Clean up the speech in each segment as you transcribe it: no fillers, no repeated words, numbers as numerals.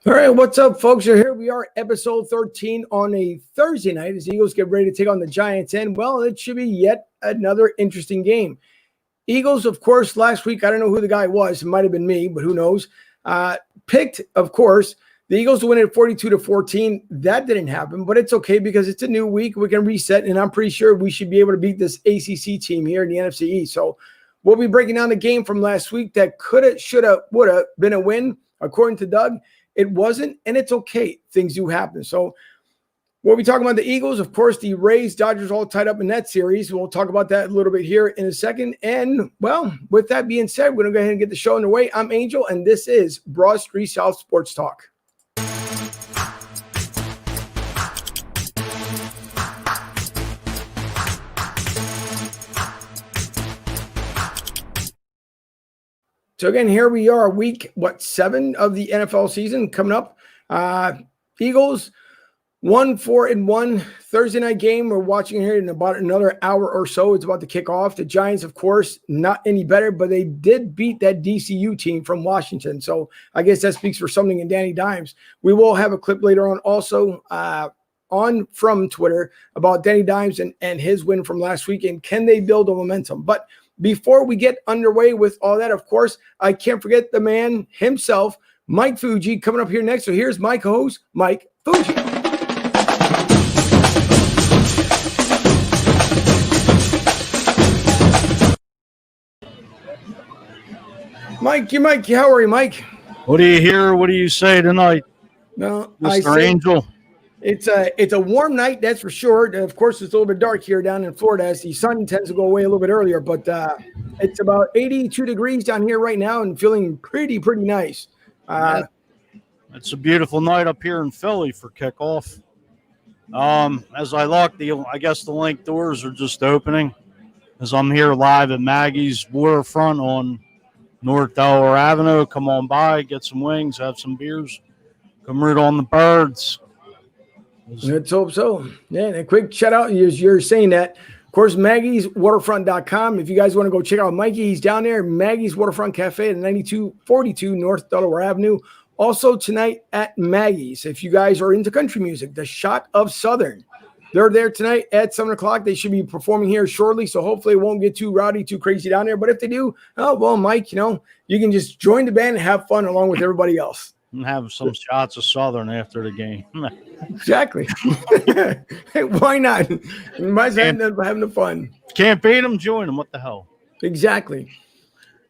All right, what's up, folks? So here we are, episode 13 on a Thursday night as the Eagles get ready to take on the Giants. And, well, it should be yet another interesting game. Eagles, of course, last week, I don't know who the guy was. It might have been me, but who knows. Picked, of course, the Eagles to win at 42-14. That didn't happen, but it's okay because it's a new week. We can reset, and I'm pretty sure we should be able to beat this ACC team here in the NFC East. So we'll be breaking down the game from last week that coulda, shoulda, woulda been a win, according to Doug. It wasn't, and it's okay. Things do happen. So we'll be talking about the Eagles. Of course, the Rays, Dodgers all tied up in that series. We'll talk about that a little bit here in a second. And, well, with that being said, we're going to go ahead and get the show underway. I'm Angel, and this is Broad Street South Sports Talk. So, again, here we are, week, 7 of the NFL season coming up. Eagles, 1-4-1 Thursday night game. We're watching here in about another hour or so. It's about to kick off. The Giants, of course, not any better, but they did beat that DCU team from Washington. So I guess that speaks for something in Danny Dimes. We will have a clip later on also on from Twitter about Danny Dimes and his win from last week, and can they build a momentum? But before we get underway with all that, of course, I can't forget the man himself, Mike Fuji, coming up here next. So here's my co-host, Mike Fuji. Mike, how are you, Mike? What do you hear? What do you say tonight, No, Mr. Angel? It's a warm night, that's for sure. Of course, it's a little bit dark here down in Florida as the sun tends to go away a little bit earlier. But it's about 82 degrees down here right now and feeling pretty nice. It's a beautiful night up here in Philly for kickoff. As I look, I guess the link doors are just opening as I'm here live at Maggie's Waterfront on North Delaware Avenue. Come on by, get some wings, have some beers, come root on the birds. Let's hope so. Yeah, and a quick shout out. You're saying that. Of course, Maggie's Waterfront.com. If you guys want to go check out Mikey, he's down there. Maggie's Waterfront Cafe at 9242 North Delaware Avenue. Also tonight at Maggie's. If you guys are into country music, the Shot of Southern. They're there tonight at 7 o'clock. They should be performing here shortly, so hopefully it won't get too rowdy, too crazy down there. But if they do, oh, well, Mike, you can just join the band and have fun along with everybody else. And have some shots of Southern after the game. Exactly. Why not? You might as well end up having the fun. Can't beat them, join them. What the hell? Exactly.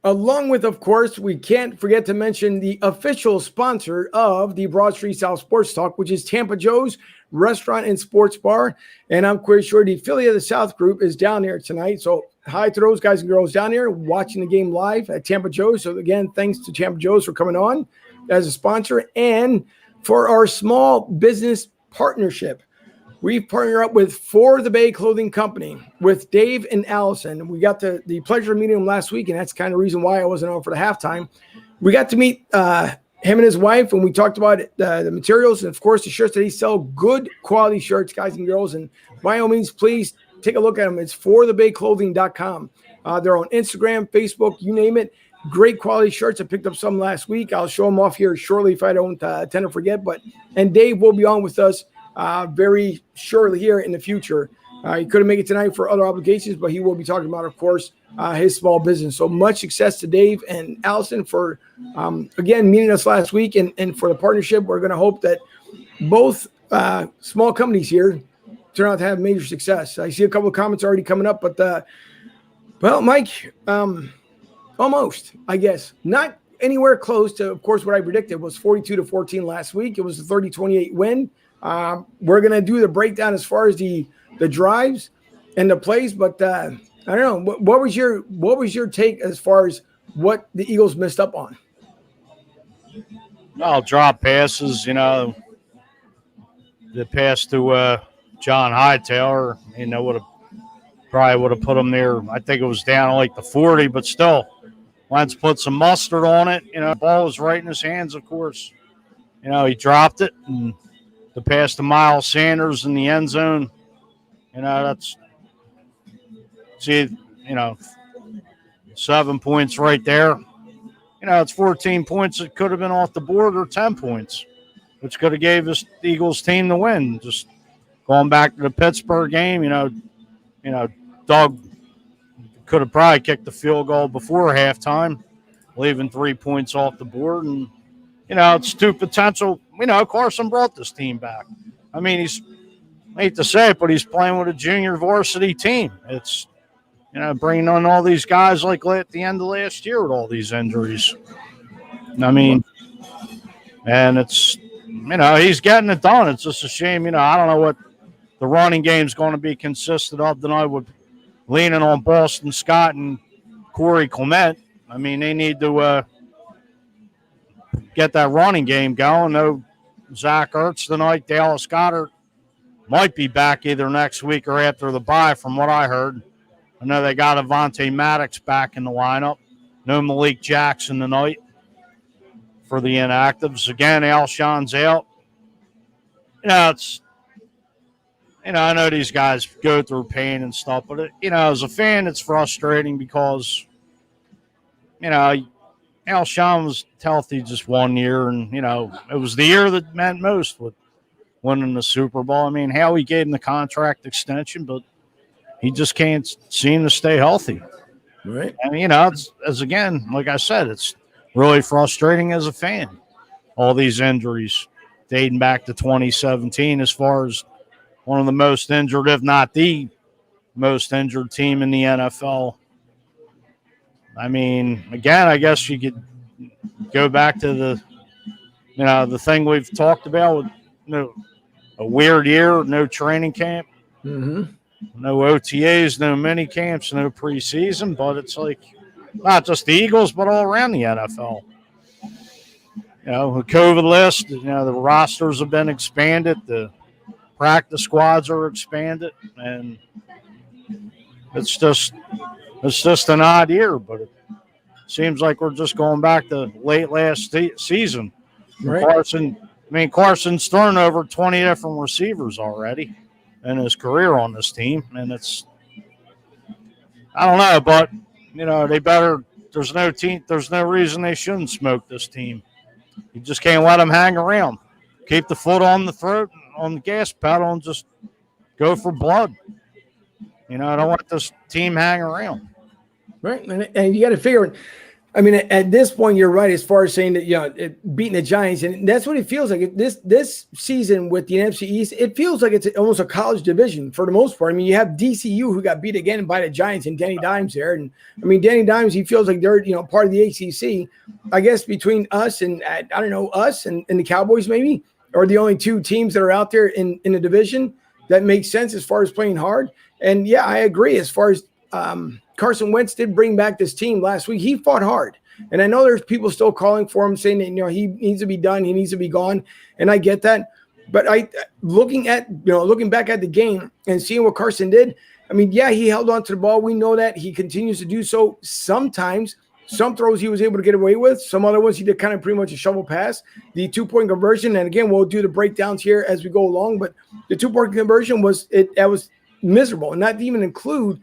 Along with, of course, we can't forget to mention the official sponsor of the Broad Street South Sports Talk, which is Tampa Joe's Restaurant and Sports Bar. And I'm quite sure the Philly of the South group is down there tonight. So hi to those guys and girls down there watching the game live at Tampa Joe's. So again, thanks to Tampa Joe's for coming on as a sponsor. And for our small business partnership, we've partnered up with For the Bay Clothing Company with Dave and Allison. We got the pleasure of meeting him last week, and that's kind of the reason why I wasn't on for the halftime. We got to meet him and his wife, and we talked about the materials and, of course, the shirts that he sells. Good quality shirts, guys and girls. And by all means, please take a look at them. It's forthebayclothing.com. They're on Instagram, Facebook, you name it. Great quality shirts. I picked up some last week. I'll show them off here shortly if I don't tend to forget. And Dave will be on with us very shortly here in the future. He couldn't make it tonight for other obligations, but he will be talking about, of course, his small business. So much success to Dave and Allison for, again, meeting us last week and for the partnership. We're going to hope that both small companies here turn out to have major success. I see a couple of comments already coming up, but, well, Mike, almost, I guess. Not anywhere close to, of course, what I predicted was 42-14 last week. It was a 30-28 win. We're going to do the breakdown as far as the drives and the plays, but I don't know. What was your take as far as what the Eagles messed up on? Well, drop passes, the pass to John Hightower, probably would have put him there. I think it was down like the 40, but still, Wentz put some mustard on it. The ball was right in his hands, of course. He dropped it, and the pass to Miles Sanders in the end zone, that's 7 points right there. It's 14 points that could have been off the board or 10 points. which could have gave us the Eagles team the win. Just going back to the Pittsburgh game, Doug could have probably kicked the field goal before halftime, leaving 3 points off the board. And, it's two potential. Carson brought this team back. I mean, I hate to say it, but he's playing with a junior varsity team. It's, bringing on all these guys like at the end of last year with all these injuries. I mean, and it's, he's getting it done. It's just a shame. I don't know what the running game's going to be consisted of tonight with leaning on Boston Scott and Corey Clement. I mean, they need to get that running game going. No Zach Ertz tonight. Dallas Goedert might be back either next week or after the bye, from what I heard. I know they got Avonte Maddox back in the lineup. No Malik Jackson tonight for the inactives. Again, Alshon's out. It's, I know these guys go through pain and stuff, but, as a fan, it's frustrating because, Alshon was healthy just 1 year, and, it was the year that meant most with winning the Super Bowl. I mean, Howie gave him the contract extension, but he just can't seem to stay healthy. Right. And, it's again, like I said, it's really frustrating as a fan. All these injuries dating back to 2017 as far as one of the most injured, if not the most injured team in the NFL. I mean, again, I guess you could go back to the thing we've talked about with a weird year, no training camp. Mm-hmm. No OTAs, no mini camps, no preseason, but it's like not just the Eagles, but all around the NFL. The COVID list, the rosters have been expanded, the practice squads are expanded, and it's just an odd year, but it seems like we're just going back to late last season. Right. Carson's thrown over 20 different receivers already in his career on this team, and it's, I don't know, but they better. There's no reason they shouldn't smoke this team. You just can't let them hang around. Keep the foot on the throat, on the gas pedal, and just go for blood. I don't want this team hang around. Right, and you got to figure it. I mean, at this point, you're right as far as saying that, beating the Giants, and that's what it feels like. This season with the NFC East, it feels like it's almost a college division for the most part. I mean, you have DCU who got beat again by the Giants and Danny Dimes there, and I mean, Danny Dimes, he feels like they're part of the ACC. I guess between us and us and the Cowboys maybe are the only two teams that are out there in the division that makes sense as far as playing hard. And yeah, I agree as far as Carson Wentz did bring back this team last week. He fought hard. And I know there's people still calling for him saying that, he needs to be done. He needs to be gone. And I get that. But looking back at the game and seeing what Carson did, I mean, yeah, he held on to the ball. We know that he continues to do so. Sometimes some throws he was able to get away with. Some other ones he did kind of pretty much a shovel pass. The 2-point conversion. And again, we'll do the breakdowns here as we go along. But the 2-point conversion was miserable. And not to even include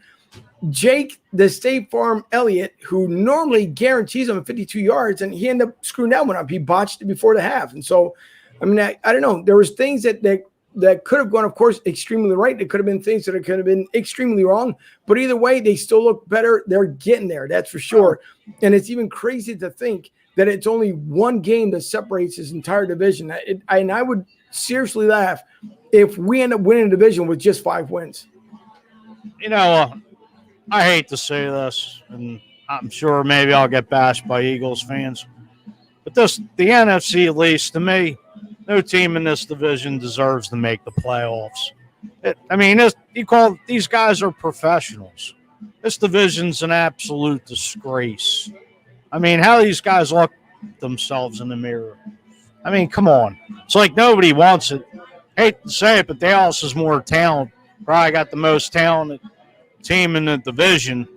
Jake, the State Farm Elliott, who normally guarantees him 52 yards, and he ended up screwing that one up. He botched it before the half. And so, I mean, I don't know. There was things that could have gone, of course, extremely right. There could have been things that could have been extremely wrong. But either way, they still look better. They're getting there, that's for sure. And it's even crazy to think that it's only one game that separates this entire division. And I would seriously laugh if we end up winning a division with just 5 wins. I hate to say this, and I'm sure maybe I'll get bashed by Eagles fans, but the NFC, at least to me, no team in this division deserves to make the playoffs. These guys are professionals. This division's an absolute disgrace. I mean, how these guys look themselves in the mirror. I mean, come on. It's like nobody wants it. Hate to say it, but Dallas is more talent. Probably got the most talented team in the division,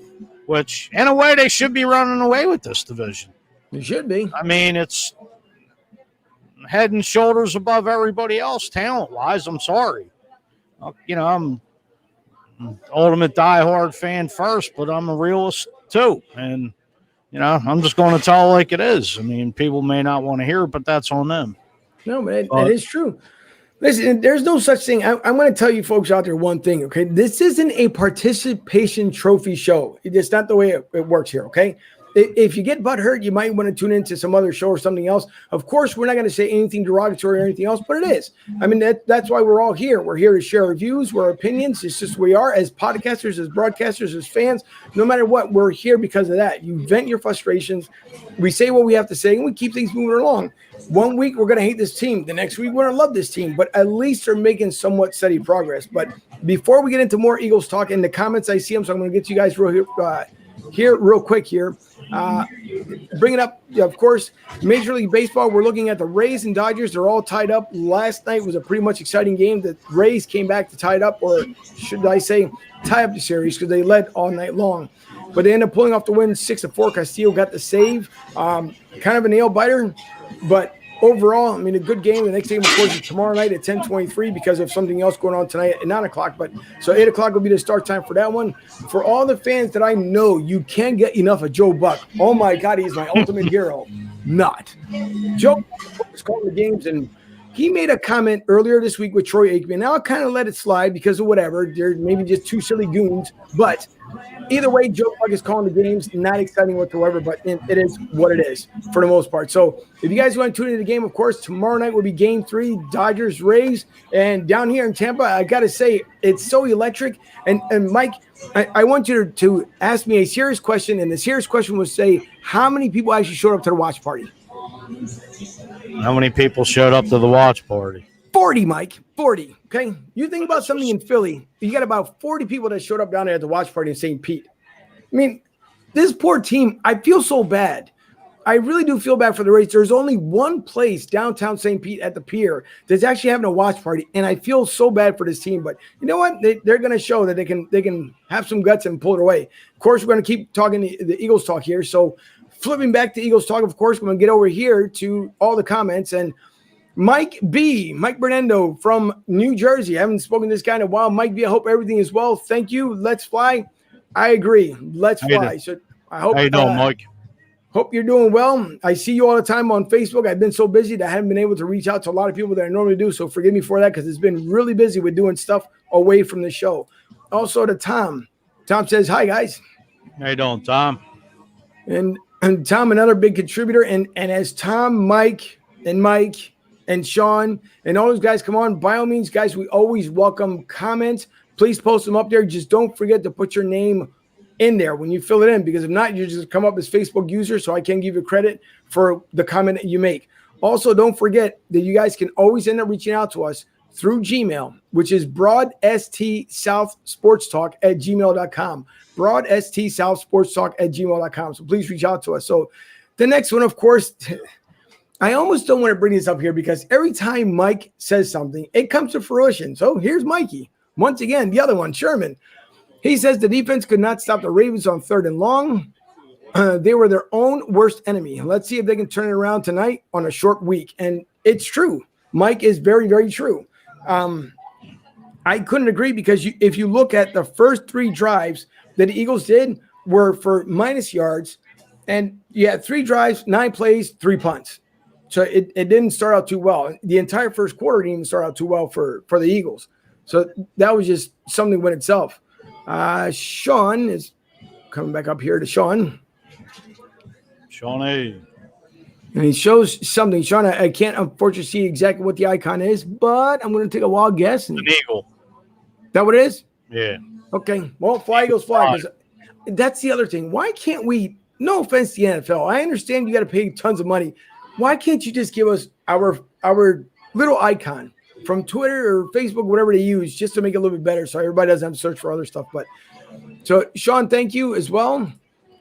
which in a way they should be running away with this division. They should be. I mean, it's head and shoulders above everybody else talent-wise. I'm sorry. I'm an ultimate diehard fan first, but I'm a realist too. And, I'm just going to tell it like it is. I mean, people may not want to hear it, but that's on them. No, but it is true. Listen, there's no such thing. I'm going to tell you folks out there one thing, okay? This isn't a participation trophy show. It's not the way it works here, okay? If you get butthurt, you might want to tune into some other show or something else. Of course, we're not going to say anything derogatory or anything else, but it is. I mean, that's why we're all here. We're here to share our views, our opinions. It's just we are as podcasters, as broadcasters, as fans. No matter what, we're here because of that. You vent your frustrations. We say what we have to say, and we keep things moving along. One week, we're going to hate this team. The next week, we're going to love this team. But at least they're making somewhat steady progress. But before we get into more Eagles talk, in the comments, I see them, so I'm going to get you guys real quick here. Bringing up, of course, Major League Baseball. We're looking at the Rays and Dodgers. They're all tied up. Last night was a pretty much exciting game. The Rays came back to tie it up, or should I say tie up the series, because they led all night long. But they ended up pulling off the win 6-4. Castillo got the save. Kind of a nail biter, but overall, I mean, a good game. The next game, of course, is tomorrow night at 10:23 because of something else going on tonight at 9 o'clock. But so 8 o'clock will be the start time for that one. For all the fans that I know, you can't get enough of Joe Buck. Oh my God, he's my ultimate hero. Not. Joe Buck is calling the games, and he made a comment earlier this week with Troy Aikman. Now I kind of let it slide because of whatever. They're maybe just two silly goons, but either way, Joe Buck is calling the games. Not exciting whatsoever, but it is what it is for the most part. So if you guys want to tune into the game, of course, tomorrow night will be Game 3, Dodgers, Rays. And down here in Tampa, I got to say, it's so electric. And Mike, I want you to ask me a serious question. And the serious question was say, how many people actually showed up to the watch party? How many people showed up to the watch party? 40, Mike. 40. Okay. You think about something in Philly, you got about 40 people that showed up down there at the watch party in St. Pete. I mean, this poor team, I feel so bad. I really do feel bad for the Rays. There's only one place downtown St. Pete at the pier that's actually having a watch party, and I feel so bad for this team. But you know what? They're going to show that they can have some guts and pull it away. Of course, we're going to keep talking the Eagles talk here. So flipping back to Eagles talk, of course, we're going to get over here to all the comments. And Mike Bernendo from New Jersey. I haven't spoken to this guy in a while. Mike B, I hope everything is well. Thank you. Let's fly. I agree. Let's fly. So I hope. How you doing, Mike? Hope you're doing well. I see you all the time on Facebook. I've been so busy that I haven't been able to reach out to a lot of people that I normally do. So forgive me for that, because it's been really busy with doing stuff away from the show. Also to Tom. Tom says, hi, guys. How you doing, Tom? And Tom, another big contributor. And as Tom, Mike, and Sean and all those guys come on, by all means, guys, we always welcome comments. Please post them up there. Just don't forget to put your name in there when you fill it in, because if not, you just come up as Facebook user, so I can't give you credit for the comment that you make. Also, don't forget that you guys can always end up reaching out to us through Gmail, which is broadstsouthsportstalk@gmail.com. broadstsouthsportstalk@gmail.com. So please reach out to us. So the next one, of course, I almost don't want to bring this up here because every time Mike says something, it comes to fruition. So here's Mikey. Once again, the other one, Sherman. He says the defense could not stop the Ravens on 3rd and long. They were their own worst enemy. Let's see if they can turn it around tonight on a short week. And it's true. Mike is very, very true. I couldn't agree, because if you look at the first 3 drives that the Eagles did were for minus yards. And you had 3 drives, 9 plays, 3 punts. So it didn't start out too well. The entire first quarter didn't even start out too well for the Eagles. So that was just something with itself. Sean is coming back up here to Sean. Shawnee. And he shows something. Sean, I can't unfortunately see exactly what the icon is, but I'm going to take a wild guess. An eagle. That what it is? Yeah. Okay. Well, fly Eagles fly. That's the other thing. Why can't we, no offense to the NFL, I understand you got to pay tons of money. Why can't you just give us our little icon from Twitter or Facebook, whatever they use, just to make it a little bit better so everybody doesn't have to search for other stuff? But so, Sean, thank you as well.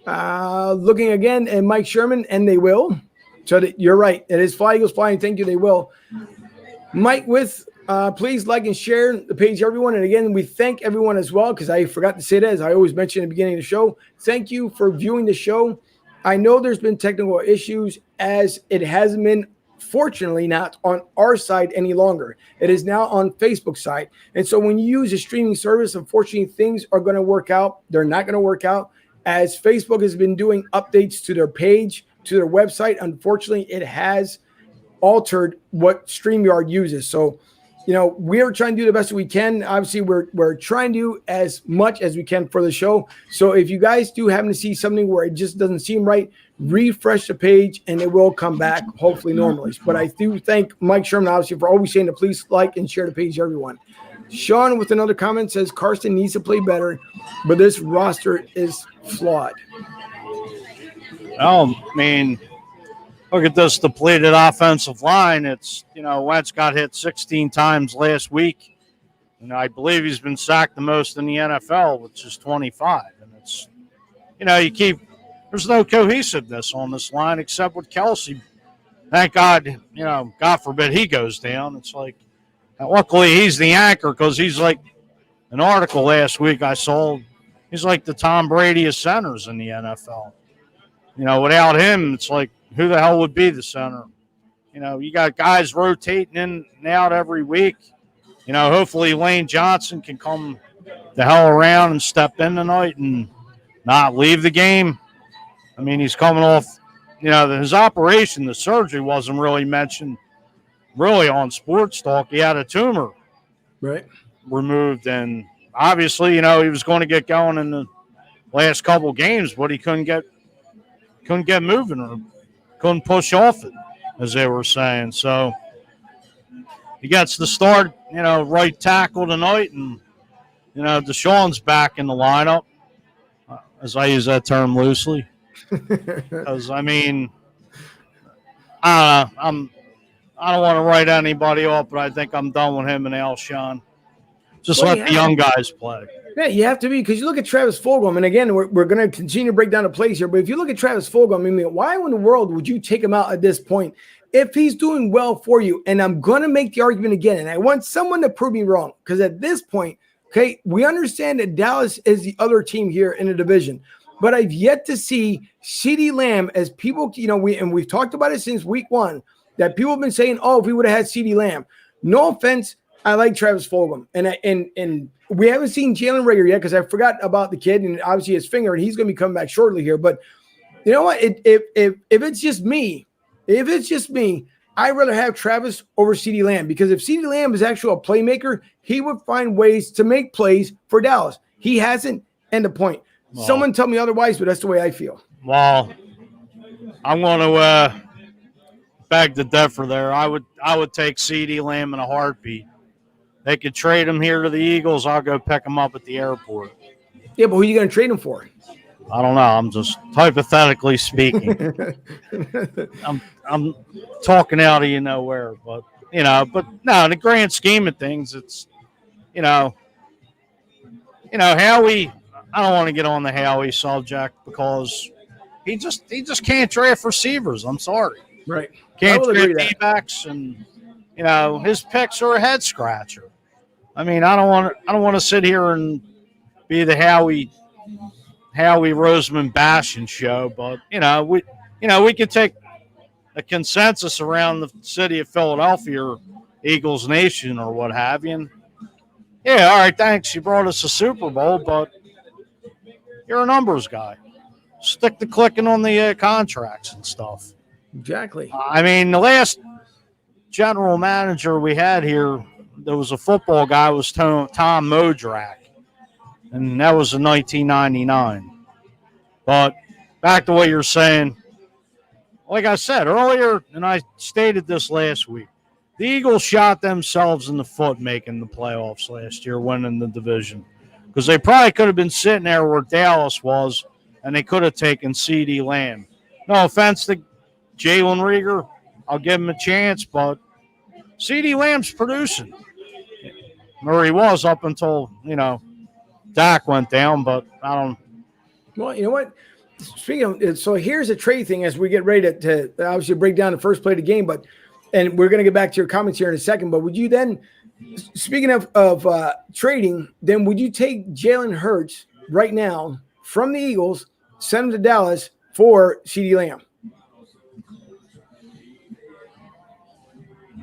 Looking again at Mike Sherman, and they will. So you're right. It is Fly Eagles Flying. Thank you. They will. Mike please like and share the page, everyone. And again, we thank everyone as well, because I forgot to say that, as I always mention at the beginning of the show. Thank you for viewing the show. I know there's been technical issues, as it hasn't been, fortunately, not on our side any longer. It is now on Facebook side. And so when you use a streaming service, unfortunately, things are going to work out. They're not going to work out, as Facebook has been doing updates to their page, to their website. Unfortunately, it has altered what StreamYard uses. So, we're trying to do the best we can. Obviously, we're trying to do as much as we can for the show. So if you guys do happen to see something where it just doesn't seem right, refresh the page and it will come back, hopefully normally. But I do thank Mike Sherman, obviously, for always saying to please like and share the page, everyone. Sean with another comment says Carson needs to play better, but this roster is flawed. Well, I mean, look at this depleted offensive line. It's, Wentz got hit 16 times last week. I believe he's been sacked the most in the NFL, which is 25. And it's, there's no cohesiveness on this line except with Kelsey. Thank God, God forbid he goes down. It's like, luckily he's the anchor because he's like an article last week I saw. He's like the Tom Brady of centers in the NFL. Without him, it's like, who the hell would be the center? You got guys rotating in and out every week. Hopefully Lane Johnson can come the hell around and step in tonight and not leave the game. I mean, he's coming off, his operation, the surgery wasn't really mentioned really on Sports Talk. He had a tumor removed, and obviously, he was going to get going in the last couple games, but he couldn't get moving or couldn't push off it, as they were saying. So he gets the start, right tackle tonight, and, Deshaun's back in the lineup, as I use that term loosely. Because, I mean, I don't want to write anybody off, but I think I'm done with him and Alshon. Just let the young guys play. Yeah, you have to be, because you look at Travis Fulgham, and again, we're going to continue to break down the plays here, but if you look at Travis Fulgham, I mean, why in the world would you take him out at this point if he's doing well for you? And I'm going to make the argument again, and I want someone to prove me wrong, because at this point, okay, we understand that Dallas is the other team here in the division, but I've yet to see CeeDee Lamb, as people, we've talked about it since week one, that people have been saying, oh, if we would have had CeeDee Lamb. No offense, I like Travis Fulgham, and we haven't seen Jalen Reagor yet because I forgot about the kid and obviously his finger, and he's going to be coming back shortly here. But you know what? If it's just me, I'd rather have Travis over CeeDee Lamb, because if CeeDee Lamb is actually a playmaker, he would find ways to make plays for Dallas. He hasn't, end of point. Well, someone tell me otherwise, but that's the way I feel. Well, I'm going to beg to differ there. I would take CeeDee Lamb in a heartbeat. They could trade him here to the Eagles. I'll go pick him up at the airport. Yeah, but who are you going to trade him for? I don't know. I'm just hypothetically speaking. I'm talking out of nowhere, but no, in the grand scheme of things, it's Howie. I don't want to get on the Howie subject because he just can't draft receivers. I'm sorry. Right. Can't draft D-backs, and his picks are a head scratcher. I mean, I don't want to sit here and be the Howie Roseman bashing show, but we can take a consensus around the city of Philadelphia, or Eagles Nation, or what have you. And yeah, all right, thanks. You brought us a Super Bowl, but you're a numbers guy. Stick to clicking on the contracts and stuff. Exactly. I mean, the last general manager we had here, there was a football guy, was Tom Modrak, and that was in 1999. But back to what you're saying, like I said earlier, and I stated this last week, the Eagles shot themselves in the foot making the playoffs last year, winning the division, because they probably could have been sitting there where Dallas was, and they could have taken CeeDee Lamb. No offense to Jalen Reagor, I'll give him a chance, but CeeDee Lamb's producing. Or he was up until, Dak went down, but I don't. Well, you know what? Speaking of, so here's a trade thing as we get ready to obviously break down the first play of the game, and we're going to get back to your comments here in a second, but would you then, speaking of trading, then would you take Jalen Hurts right now from the Eagles, send him to Dallas for CeeDee Lamb?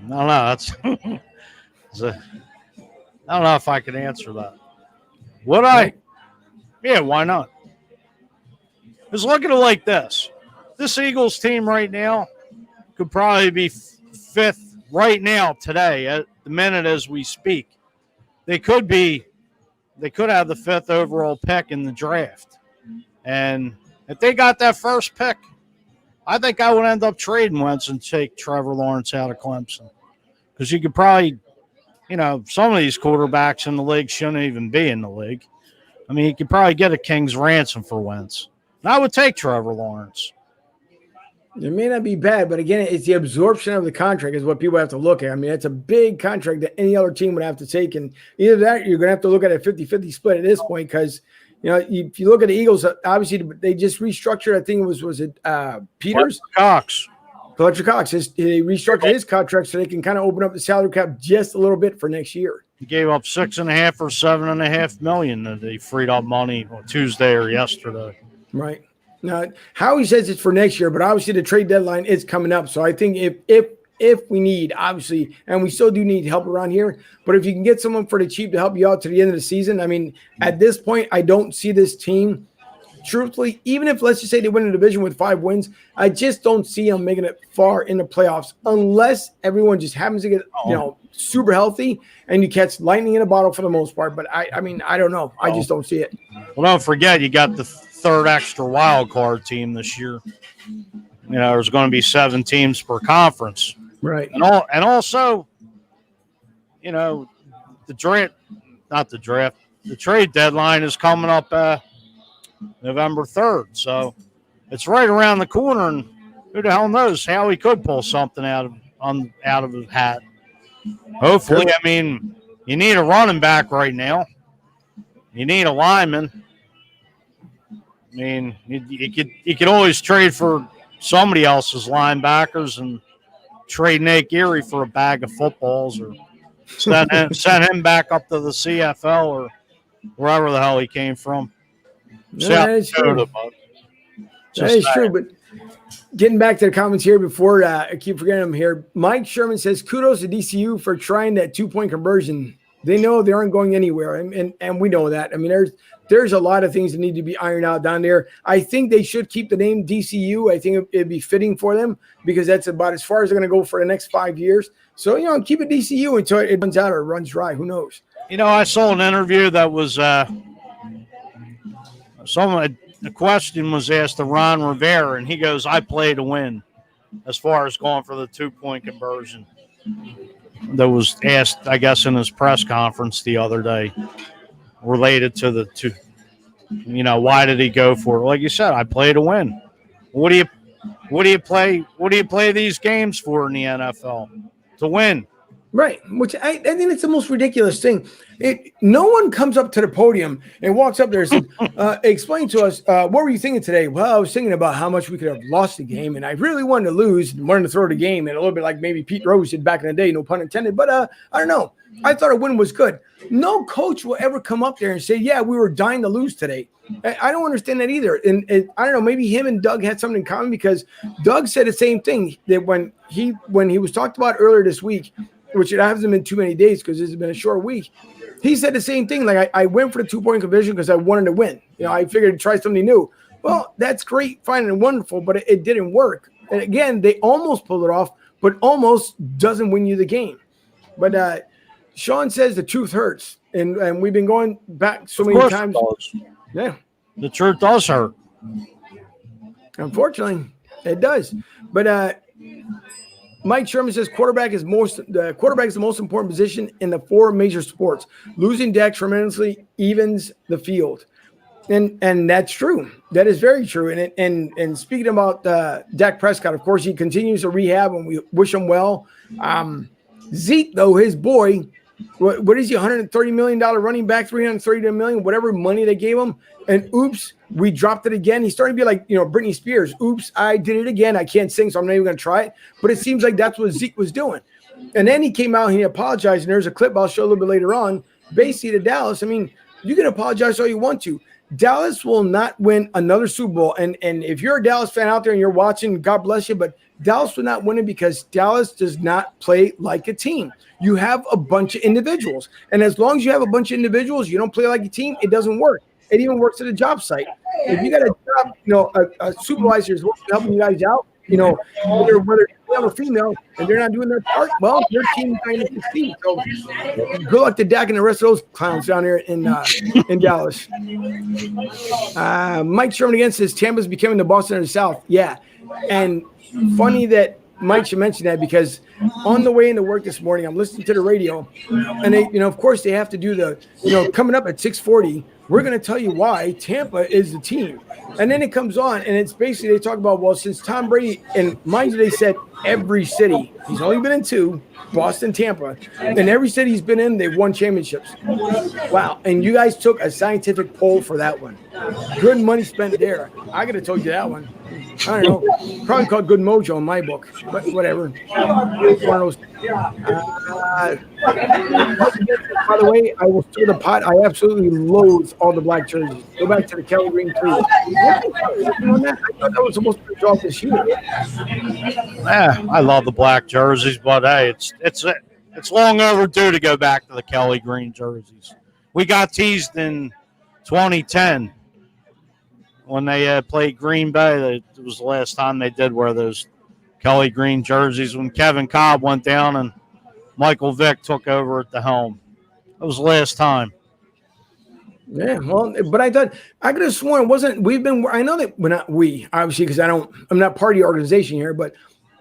I don't know. I don't know if I can answer that. Would I? Yeah, why not? Because look at it like this. This Eagles team right now could probably be 50 5th right now, today, at the minute as we speak. They could have the 5th overall pick in the draft. And if they got that first pick, I think I would end up trading Wentz and take Trevor Lawrence out of Clemson. Because you could probably, some of these quarterbacks in the league shouldn't even be in the league. I mean, you could probably get a king's ransom for Wentz. And I would take Trevor Lawrence. It may not be bad, but again, it's the absorption of the contract is what people have to look at. I mean, it's a big contract that any other team would have to take. And either that, you're going to have to look at a 50-50 split at this point because, if you look at the Eagles, obviously they just restructured, I think was it Peters? Fletcher Cox. They restructured his contract so they can kind of open up the salary cap just a little bit for next year. He gave up $6.5 or $7.5 million that they freed up money on Tuesday or yesterday. Right. Now, Howie says it's for next year, but obviously the trade deadline is coming up. So I think if we need, obviously, and we still do need help around here, but if you can get someone for the cheap to help you out to the end of the season, I mean, at this point, I don't see this team, truthfully, even if let's just say they win the division with 5 wins, I just don't see them making it far in the playoffs unless everyone just happens to get, super healthy and you catch lightning in a bottle for the most part. But I mean, I don't know. I just don't see it. Well, don't forget, you got the third extra wild card team this year. There's going to be 7 teams per conference. Right. And also, the trade deadline is coming up November 3rd. So it's right around the corner, and who the hell knows how he could pull something out of his hat. Hopefully, I mean, you need a running back right now. You need a lineman. I mean, you could always trade for somebody else's linebackers and trade Nate Geary for a bag of footballs or send him back up to the CFL or wherever the hell he came from. That is true. That is true, but getting back to the comments here before I keep forgetting them here, Mike Sherman says, kudos to DCU for trying that 2-point conversion. They know they aren't going anywhere, and we know that. I mean, there's a lot of things that need to be ironed out down there. I think they should keep the name DCU. I think it'd be fitting for them because that's about as far as they're going to go for the next 5 years. So, keep it DCU until it runs out or runs dry. Who knows? I saw an interview that was the question was asked to Ron Rivera, and he goes, I play to win as far as going for the 2-point conversion. That was asked, I guess, in his press conference the other day, related to the two. Why did he go for it? Like you said, I play to win. What do you play these games for in the NFL? To win. Right, which I think it's the most ridiculous thing. No one comes up to the podium and walks up there and says, explain to us, what were you thinking today? Well, I was thinking about how much we could have lost the game, and I really wanted to lose and wanted to throw the game, and a little bit like maybe Pete Rose did back in the day, no pun intended. But I don't know. I thought a win was good. No coach will ever come up there and say, yeah, we were dying to lose today. I don't understand that either. And I don't know, maybe him and Doug had something in common because Doug said the same thing that when he was talked about earlier this week, which it hasn't been too many days because this has been a short week. He said the same thing. Like, I went for the 2-point conversion because I wanted to win. I figured to try something new. Well, that's great, fine, and wonderful, but it didn't work. And again, they almost pulled it off, but almost doesn't win you the game. But Sean says the truth hurts. And we've been going back so many times. Yeah. The truth does hurt. Unfortunately, it does. But Mike Sherman says quarterback is the most important position in the 4 major sports. Losing Dak tremendously evens the field. And that's true. That is very true. And speaking about Dak Prescott, of course, he continues to rehab and we wish him well. Zeke, though, his boy, what is he, $130 million running back, $330 million, whatever money they gave him. And oops, we dropped it again. He's starting to be like, Britney Spears. Oops, I did it again. I can't sing, so I'm not even going to try it. But it seems like that's what Zeke was doing. And then he came out and he apologized. And there's a clip I'll show a little bit later on. Basically to Dallas, I mean, you can apologize all you want to. Dallas will not win another Super Bowl. And if you're a Dallas fan out there and you're watching, God bless you, but Dallas will not win it because Dallas does not play like a team. You have a bunch of individuals. And as long as you have a bunch of individuals, you don't play like a team, it doesn't work. It even works at a job site. If you got a job, a supervisor is helping you guys out, whether it's male or female, and they're not doing their part, well, your team's not going to succeed. So good luck to Dak and the rest of those clowns down here in Dallas. Mike Sherman again says Tampa's becoming the Boston of the South. Yeah, and funny that Mike should mention that, because on the way into work this morning, I'm listening to the radio, and they, of course, they have to do the, coming up at 6:40. We're going to tell you why Tampa is the team. And then it comes on, and it's basically they talk about, well, since Tom Brady, and mind you, they said every city. He's only been in 2, Boston, Tampa. And every city he's been in, they've won championships. Wow. And you guys took a scientific poll for that one. Good money spent there. I could have told you that one. I don't know. Probably called good mojo in my book, but whatever. By the way, I will stir the pot. I absolutely loathe all the black jerseys. Go back to the Kelly Green 3. I thought that was supposed to be off this year. Yeah, I love the black jerseys, but hey, it's long overdue to go back to the Kelly Green jerseys. We got teased in 2010 when they played Green Bay. It was the last time they did wear those Kelly Green jerseys, when Kevin Cobb went down and Michael Vick took over at the helm. That was the last time. Yeah, well, but I thought I could have sworn it wasn't. I know that we're not obviously, because I'm not part of the organization here, but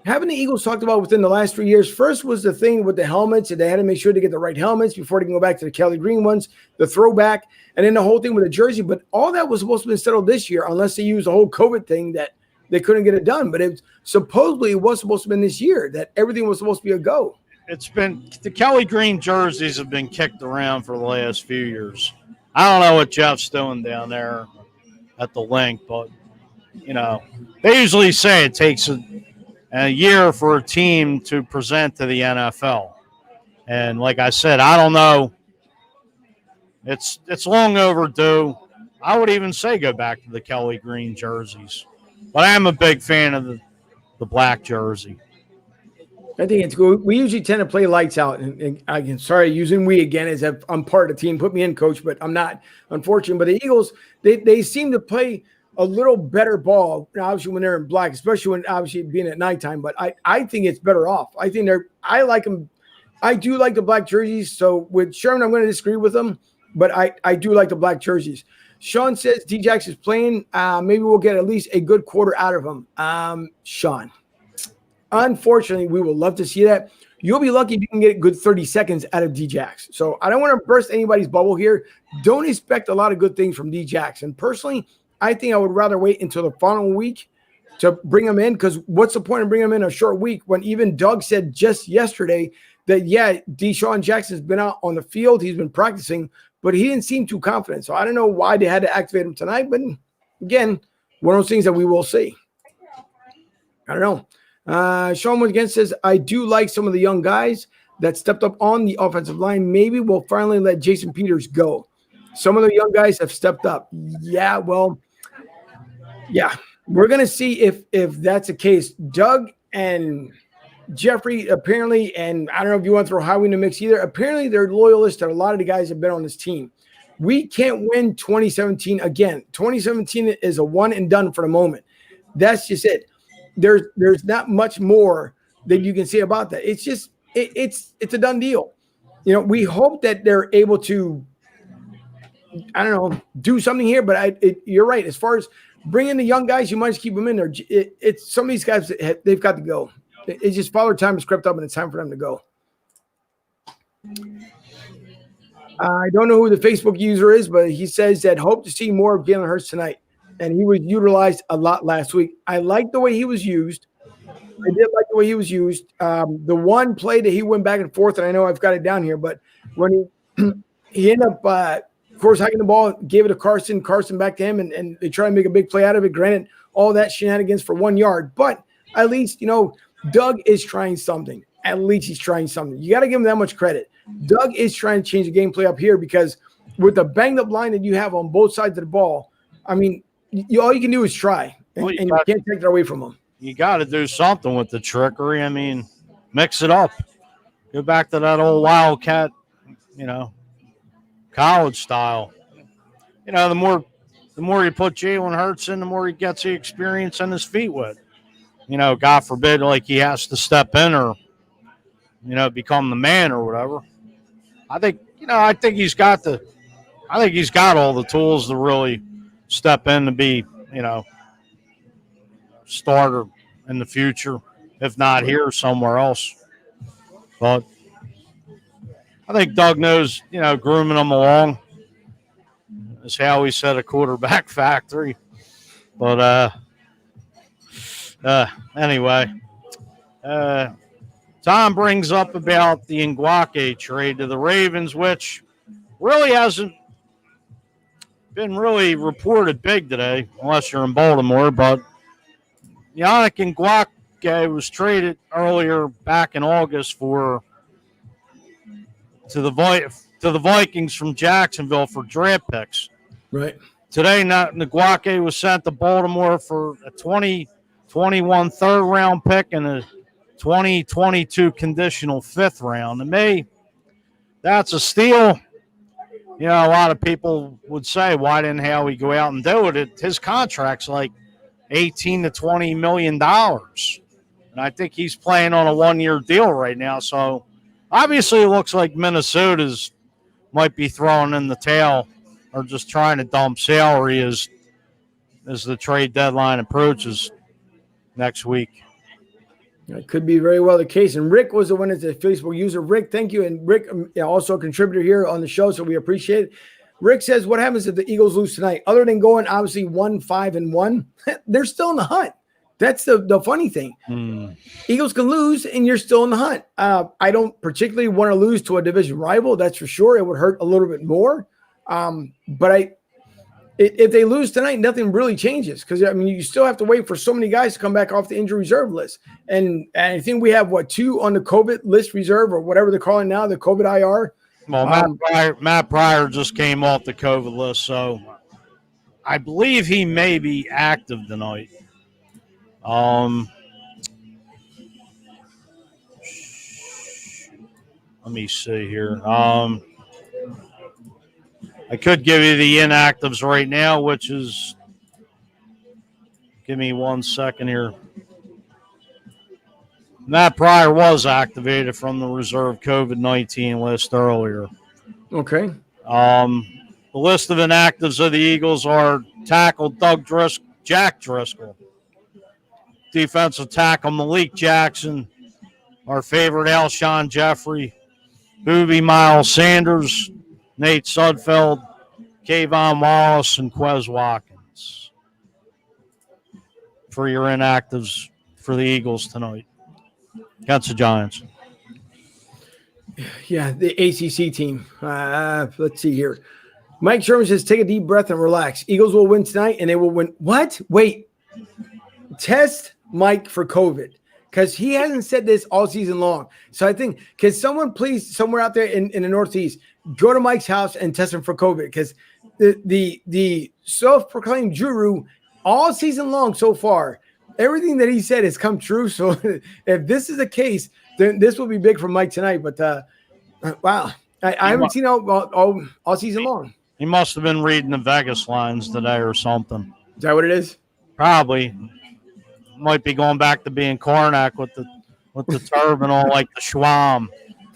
having the Eagles talked about within the last 3 years. First was the thing with the helmets, and they had to make sure to get the right helmets before they can go back to the Kelly Green ones, the throwback, and then the whole thing with the jersey. But all that was supposed to be settled this year, unless they used the whole COVID thing that they couldn't get it done. But it supposedly was supposed to be this year that everything was supposed to be a go. It's been the Kelly Green jerseys have been kicked around for the last few years. I don't know what Jeff's doing down there at the link, but they usually say it takes a year for a team to present to the NFL. And like I said, I don't know. It's long overdue. I would even say go back to the Kelly Green jerseys. But I am a big fan of the black jersey. I think it's cool. We usually tend to play lights out. And again, sorry, using we again as if I'm part of the team. Put me in, coach, but I'm not, unfortunately. But the Eagles, they seem to play a little better ball, obviously, when they're in black, especially when obviously being at nighttime. But I think it's better off. I like them. I do like the black jerseys. So with Sherman, I'm going to disagree with them, but I do like the black jerseys. Sean says D-Jax is playing. Maybe we'll get at least a good quarter out of him. Sean, unfortunately, we will love to see that. You'll be lucky if you can get a good 30 seconds out of D-Jax. So I don't want to burst anybody's bubble here. Don't expect a lot of good things from D-Jax. And personally, I think I would rather wait until the following week to bring him in, because what's the point of bringing him in a short week when even Doug said just yesterday that, yeah, Deshaun Jackson's been out on the field. He's been practicing, but he didn't seem too confident. So I don't know why they had to activate him tonight. But again, one of those things that we will see. I don't know. Sean once again says, I do like some of the young guys that stepped up on the offensive line. Maybe we'll finally let Jason Peters go. Some of the young guys have stepped up. Yeah, well, yeah, we're going to see if that's the case. Doug and Jeffrey apparently, and I don't know if you want to throw Howie in the mix either, apparently they're loyalists to a lot of the guys that have been on this team. We can't win 2017 again. 2017 is a one and done for the moment. That's just it. There's not much more that you can say about that. It's just it's a done deal. We hope that they're able to, I don't know, do something here. But you're right. As far as bringing the young guys, you might just keep them in there. It's some of these guys, they've got to go. It's just Father Time has crept up, and it's time for them to go. I don't know who the Facebook user is, but he says that hope to see more of Jalen Hurts tonight. And he was utilized a lot last week. I like the way he was used. I did like the way he was used. The one play that he went back and forth, and I know I've got it down here, but when he ended up, of course, hiking the ball, gave it to Carson back to him, and they try to make a big play out of it. Granted, all that shenanigans for 1 yard. But at least, Doug is trying something. At least he's trying something. You got to give him that much credit. Doug is trying to change the gameplay up here, because with the banged-up line that you have on both sides of the ball, I mean, all you can do is try, and you can't take that away from him. You got to do something with the trickery. I mean, mix it up. Go back to that old Wildcat, college style. The more you put Jalen Hurts in, the more he gets the experience on his feet with. God forbid, like he has to step in or, become the man or whatever. I think he's got all the tools to really step in to be, starter in the future, if not here, somewhere else. But I think Doug knows, grooming him along is how he said a quarterback factory. But anyway, Tom brings up about the Ngwake trade to the Ravens, which really hasn't been really reported big today, unless you're in Baltimore. But Yannick Ngwake was traded earlier back in August to the Vikings from Jacksonville for draft picks. Right. Today, Ngwake was sent to Baltimore for a 2021 third-round pick and a 2022 conditional fifth round. To me, that's a steal. A lot of people would say, why didn't Howie go out and do it? His contract's like $18 to $20 million. And I think he's playing on a one-year deal right now. So obviously it looks like Minnesota's might be throwing in the towel or just trying to dump salary as the trade deadline approaches next week. That could be very well the case. And Rick was the one that's a Facebook user. Rick, thank you. And Rick, also a contributor here on the show, so we appreciate it. Rick says, what happens if the Eagles lose tonight? Other than going, obviously, 1-5-1, they're still in the hunt. That's the funny thing. Eagles can lose, and you're still in the hunt. I don't particularly want to lose to a division rival. That's for sure. It would hurt a little bit more. But if they lose tonight, nothing really changes because, you still have to wait for so many guys to come back off the injury reserve list. And I think we have, 2 on the COVID list reserve or whatever they're calling now, the COVID IR. Well, Matt Pryor just came off the COVID list, so I believe he may be active tonight. Let me see here. I could give you the inactives right now, which is – give me 1 second here. Matt Pryor was activated from the reserve COVID-19 list earlier. Okay. The list of inactives of the Eagles are tackle Jack Driscoll, defensive tackle Malik Jackson, our favorite Alshon Jeffrey, Boobie Miles Sanders, Nate Sudfeld, Kayvon Wallace, and Quez Watkins for your inactives for the Eagles tonight against the Giants. Yeah, the ACC team. Let's see here. Mike Sherman says, take a deep breath and relax. Eagles will win tonight, and they will win. What? Wait. Test Mike for COVID because he hasn't said this all season long. So I think, can someone please, somewhere out there in the Northeast, go to Mike's house and test him for COVID because the self-proclaimed guru all season long so far, everything that he said has come true. So if this is the case, then this will be big for Mike tonight. But wow, I haven't seen all season long. He must have been reading the Vegas lines today or something. Is that what it is? Probably. Might be going back to being Karnak with the turban on like the Schwam,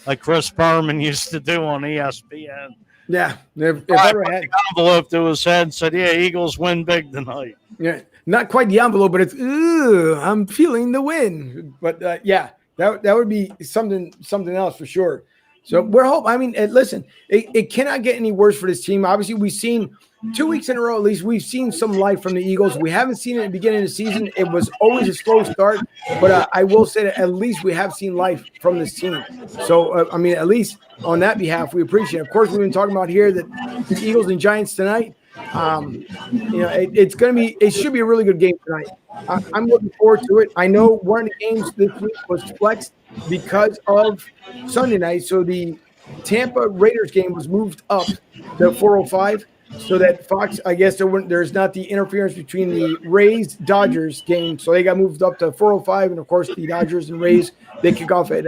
like Chris Berman used to do on ESPN. Yeah. If ever had the envelope to his head and said, yeah, Eagles win big tonight. Yeah. Not quite the envelope, but it's, I'm feeling the win. But yeah, that would be something else for sure. So we're hoping. I mean, listen, it cannot get any worse for this team. Obviously, we've seen 2 weeks in a row, at least, we've seen some life from the Eagles. We haven't seen it at the beginning of the season. It was always a slow start, but I will say that at least we have seen life from this team. So, I mean, at least on that behalf, we appreciate it. Of course, we've been talking about here that the Eagles and Giants tonight, it should be a really good game tonight. I'm looking forward to it. I know one of the games this week was flexed because of Sunday night. So the Tampa Raiders game was moved up to 4:05 so that Fox, I guess there's not the interference between the Rays-Dodgers game. So they got moved up to 4:05. And, of course, the Dodgers and Rays, they kick off at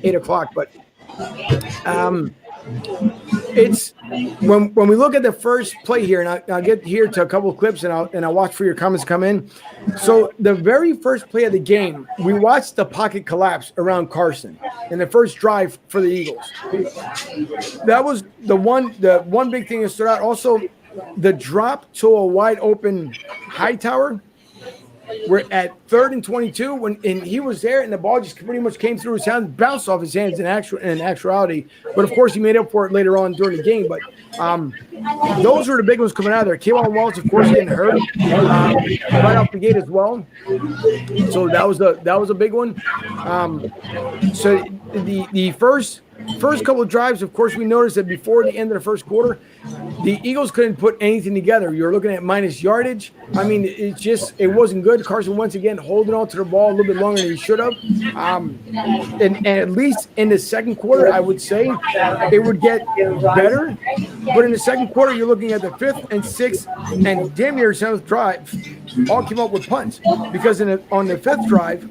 8 o'clock. But it's when we look at the first play here, and I'll get here to a couple of clips, and I'll watch for your comments come in. So the very first play of the game, we watched the pocket collapse around Carson in the first drive for the Eagles. That was the one big thing that stood out. Also, the drop to a wide open Hightower. We're at 3rd and 22 and he was there, and the ball just pretty much came through his hands, bounced off his hands in actuality. But of course, he made up for it later on during the game. But those were the big ones coming out of there. K'Waun Wallace, of course, getting hurt right off the gate as well. So that was a big one. So the first couple of drives, of course, we noticed that before the end of the first quarter, the Eagles couldn't put anything together. You're looking at minus yardage. I mean, it wasn't good. Carson once again holding on to the ball a little bit longer than he should have. And at least in the second quarter, I would say it would get better. But in the second quarter, you're looking at the 5th and 6th and damn near 7th drive, all came up with punts. Because on the 5th drive,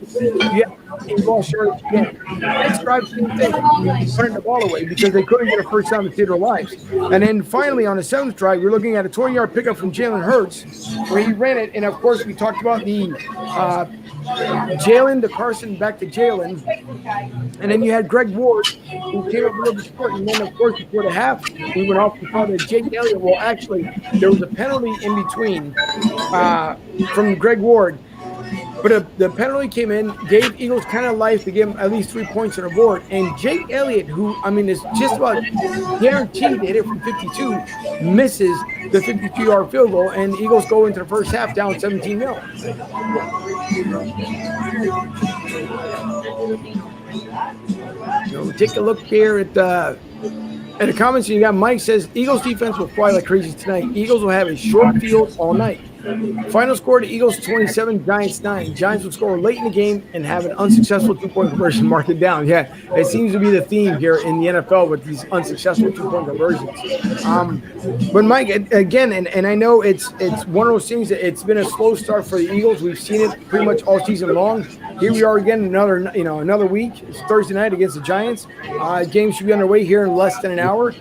you have ball short again. Next drive, punting the ball away because they couldn't get a first down to save their lives. And then finally, on the 7th drive, you're looking at a 20-yard pickup from Jalen Hurts, where he ran it. And of course, we talked about the Jalen to Carson back to Jalen. And then you had Greg Ward, who came up a little bit short. And then, of course, before the half, we went off and saw that Jake Elliott. Well, actually, there was a penalty in between from Greg Ward. But the penalty came in, gave Eagles kind of life to give him at least 3 points on the board. And Jake Elliott, who, I mean, is just about guaranteed to hit it from 52, misses the 52-yard field goal, and the Eagles go into the first half down 17-0. So take a look here at the comments. You got Mike says, Eagles defense will fly like crazy tonight. Eagles will have a short field all night. Final score, the Eagles 27, Giants 9. Giants will score late in the game and have an unsuccessful two-point conversion, mark it down. Yeah, it seems to be the theme here in the NFL with these unsuccessful two-point conversions. But Mike, again, and I know it's one of those things that it's been a slow start for the Eagles. We've seen it pretty much all season long. Here we are again, another week. It's Thursday night against the Giants. Game should be underway here in less than an hour.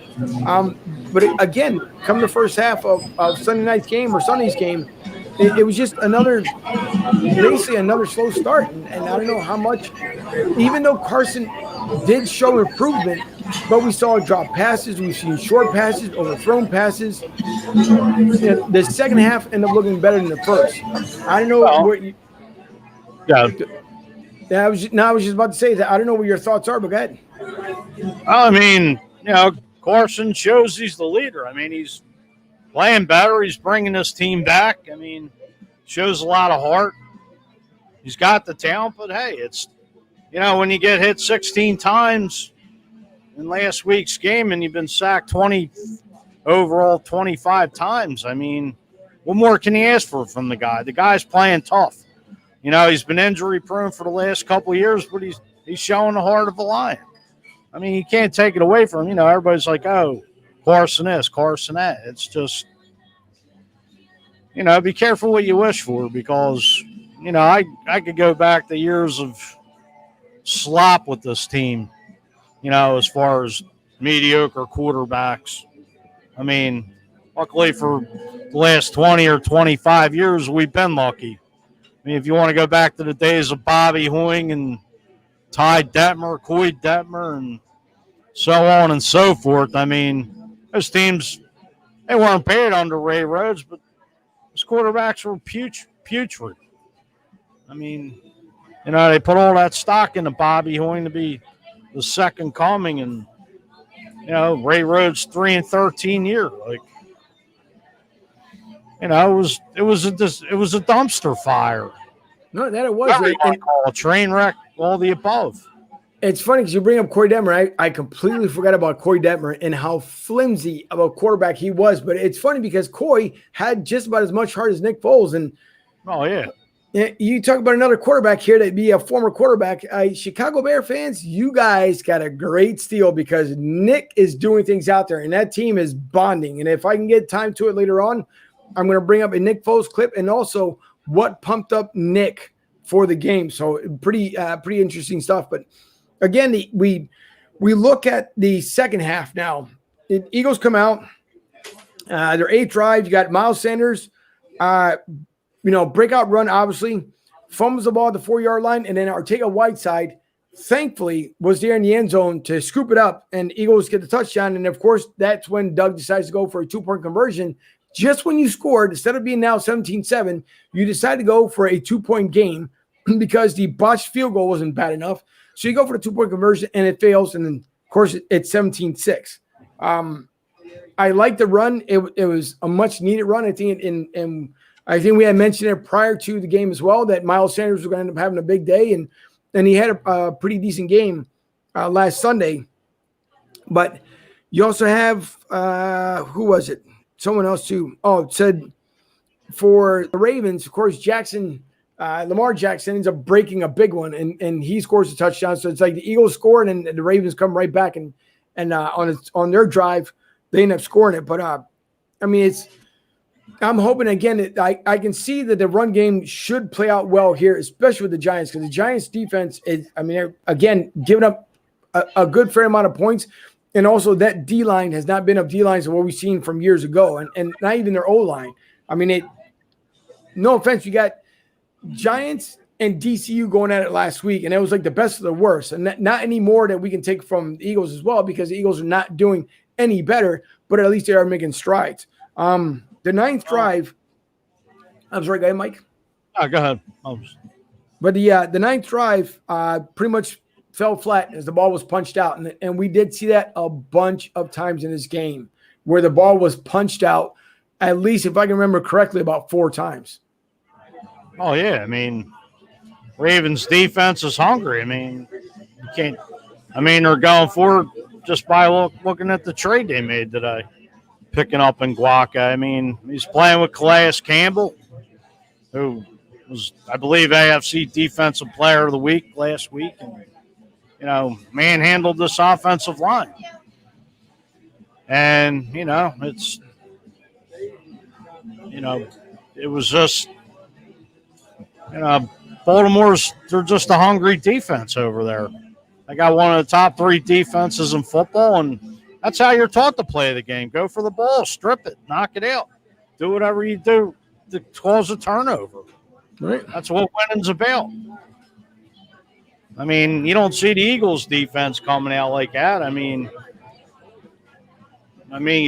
But again, come the first half of Sunday night's game or Sunday's game, it was just basically another slow start. And I don't know how much, even though Carson did show improvement, but we saw drop passes, we've seen short passes, overthrown passes. The second half ended up looking better than the first. I don't know what you. Yeah. I was just about to say that. I don't know what your thoughts are, but go ahead. I mean, Carson shows he's the leader. I mean, he's playing better. He's bringing this team back. I mean, shows a lot of heart. He's got the talent, but hey, it's, when you get hit 16 times in last week's game and you've been sacked 25 times, I mean, what more can you ask for from the guy? The guy's playing tough. He's been injury prone for the last couple of years, but he's showing the heart of a lion. I mean, you can't take it away from him. Everybody's like, oh, Carson this, Carson that. It's just, be careful what you wish for because, I could go back to years of slop with this team, as far as mediocre quarterbacks. I mean, luckily for the last 20 or 25 years, we've been lucky. I mean, if you want to go back to the days of Bobby Hoying and Ty Detmer, Coy Detmer, and so on and so forth. I mean, those teams, they weren't paid under Ray Rhodes, but those quarterbacks were putrid. I mean, they put all that stock into Bobby Hoying to be the second coming, and Ray Rhodes 3-13 year. Like, it was a dumpster fire. No, that it was. A train wreck, all the above. It's funny because you bring up Corey Detmer. I completely forgot about Corey Detmer and how flimsy of a quarterback he was. But it's funny because Coy had just about as much heart as Nick Foles. And you talk about another quarterback here that'd be a former quarterback. Chicago Bear fans, you guys got a great steal because Nick is doing things out there, and that team is bonding. And if I can get time to it later on, I'm going to bring up a Nick Foles clip and also what pumped up Nick for the game. So pretty interesting stuff. But again, we look at the second half now, Eagles come out. Their 8th drive, you got Miles Sanders, breakout run, obviously, fumbles the ball at the 4-yard line, and then Ortega-Whiteside, thankfully, was there in the end zone to scoop it up, and Eagles get the touchdown. And, of course, that's when Doug decides to go for a 2-point conversion. Just when you scored, instead of being now 17-7, you decide to go for a 2-point game because the botched field goal wasn't bad enough. So you go for the 2-point conversion, and it fails, and then, of course, it's 17-6. I like the run. It was a much-needed run. I think, and I think we had mentioned it prior to the game as well that Miles Sanders was going to end up having a big day, and he had a pretty decent game last Sunday. But you also have who was it? Someone else too. Oh, it said for the Ravens, of course, Lamar Jackson ends up breaking a big one, and he scores a touchdown. So it's like the Eagles score, and then the Ravens come right back and on their drive, they end up scoring it. But I'm hoping again that I can see that the run game should play out well here, especially with the Giants, because the Giants defense is, they're again giving up a good fair amount of points. And also that D-line has not been up D-lines of what we've seen from years ago, and not even their O-line. No offense, you got Giants and DCU going at it last week, and it was like the best of the worst. And not any more that we can take from the Eagles as well, because the Eagles are not doing any better, but at least they are making strides. The 9th drive – I'm sorry, go ahead, Mike. Go ahead. But the 9th drive pretty much fell flat as the ball was punched out. And we did see that a bunch of times in this game where the ball was punched out, at least if I can remember correctly, about 4 times. Oh, yeah. Ravens defense is hungry. You can't – they're going forward just by looking at the trade they made today, picking up Ngwaka. He's playing with Calais Campbell, who was, I believe, AFC Defensive Player of the Week last week. And, manhandled this offensive line. And, it's, it was just, Baltimore's, they're just a hungry defense over there. They got one of the top 3 defenses in football, and that's how you're taught to play the game. Go for the ball, strip it, knock it out. Do whatever you do to cause a turnover. Right. That's what winning's about. You don't see the Eagles defense coming out like that. You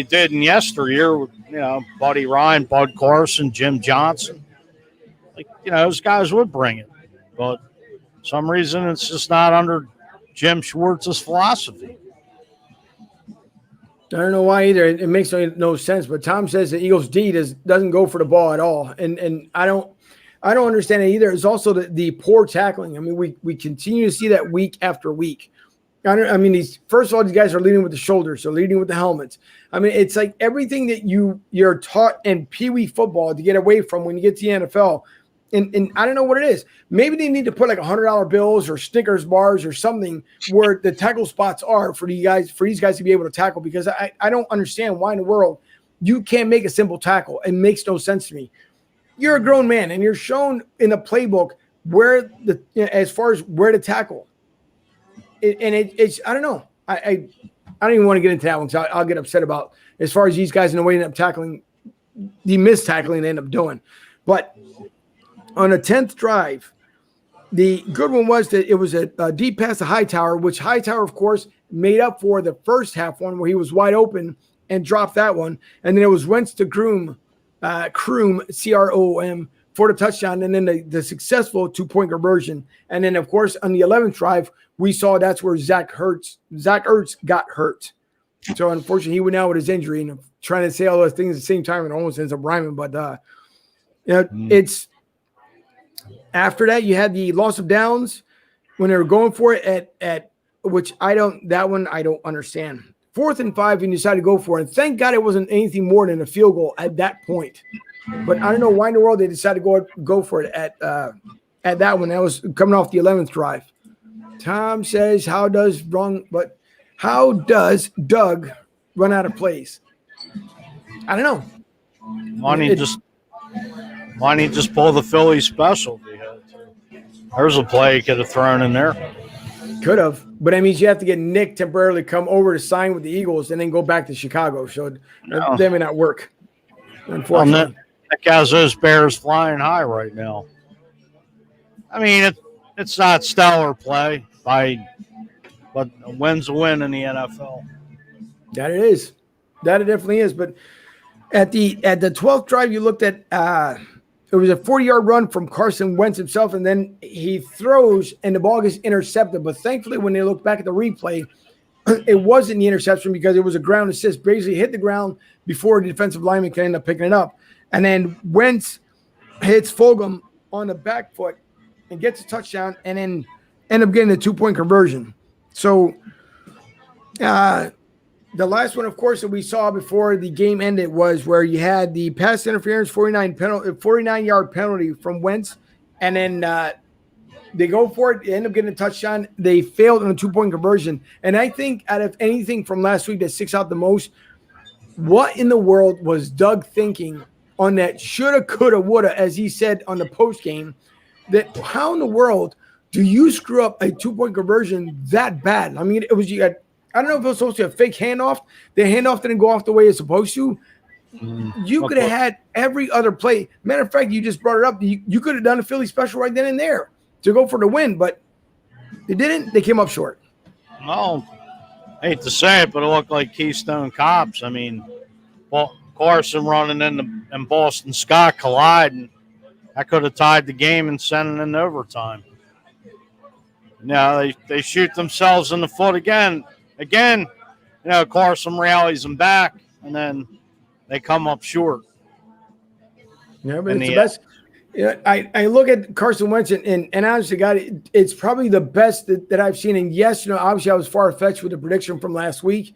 did in yesteryear with, Buddy Ryan, Bud Carson, Jim Johnson. Those guys would bring it. But for some reason, it's just not under Jim Schwartz's philosophy. I don't know why either. It makes no sense. But Tom says the Eagles D doesn't go for the ball at all. And I don't understand it either. It's also the poor tackling. We continue to see that week after week. First of all, these guys are leading with the shoulders, so leading with the helmets. It's like everything that you're taught in Pee Wee football to get away from when you get to the NFL. And I don't know what it is. Maybe they need to put like $100 bills or Snickers bars or something where the tackle spots are for these guys to be able to tackle, because I don't understand why in the world you can't make a simple tackle. It makes no sense to me. You're a grown man, and you're shown in the playbook as far as where to tackle. It's I don't know. I don't even want to get into that one, so I'll get upset about as far as these guys and the way they end up tackling, the missed tackling they end up doing. But on the 10th drive, the good one was that it was a deep pass to Hightower, which Hightower, of course, made up for the first half one where he was wide open and dropped that one. And then it was Wentz to Kroom, C-R-O-O-M, for the touchdown, and then the successful 2-point conversion. And then, of course, on the 11th drive, we saw that's where Zach Ertz got hurt. So, unfortunately, he went out with his injury. And I'm trying to say all those things at the same time, and it almost ends up rhyming. But, it's after that, you had the loss of downs when they were going for it at which I don't understand. 4th and 5, and you decided to go for it. And thank God it wasn't anything more than a field goal at that point. But I don't know why in the world they decided to go for it at that one. That was coming off the 11th drive. Tom says, how does Doug run out of plays? I don't know. Why don't he just pull the Philly special? There's a play he could have thrown in there. Could have, but that means you have to get Nick temporarily come over to sign with the Eagles and then go back to Chicago. So that may not work, unfortunately. Nick has those Bears flying high right now. I mean, it's not stellar play but a win's a win in the NFL. That it is. That it definitely is. But at the 12th drive, you looked at it was a 40-yard run from Carson Wentz himself, and then he throws and the ball gets intercepted. But thankfully, when they look back at the replay, it wasn't the interception because it was a ground assist. Basically hit the ground before the defensive lineman can end up picking it up. And then Wentz hits Fulgham on the back foot and gets a touchdown and then end up getting a 2-point conversion. So the last one, of course, that we saw before the game ended was where you had the pass interference 49-yard penalty from Wentz, and then they go for it. They end up getting a touchdown. They failed on a 2-point conversion. And I think out of anything from last week that sticks out the most, what in the world was Doug thinking on that shoulda, coulda, woulda, as he said on the post game, that how in the world do you screw up a 2-point conversion that bad? I mean, it was you had, I don't know if it was supposed to be a fake handoff. The handoff didn't go off the way it's supposed to. You could have had every other play. Matter of fact, you just brought it up. You could have done a Philly special right then and there to go for the win, but they didn't. They came up short. Well, I hate to say it, but it looked like Keystone Cops. I mean, well, Carson running and Boston Scott collide, and that could have tied the game and sent it in overtime. Now they shoot themselves in the foot again. Again, Carson rallies them back, and then they come up short. Yeah, but it's the best. I look at Carson Wentz, and honestly, God, it's probably the best that I've seen. And yes, obviously I was far-fetched with the prediction from last week.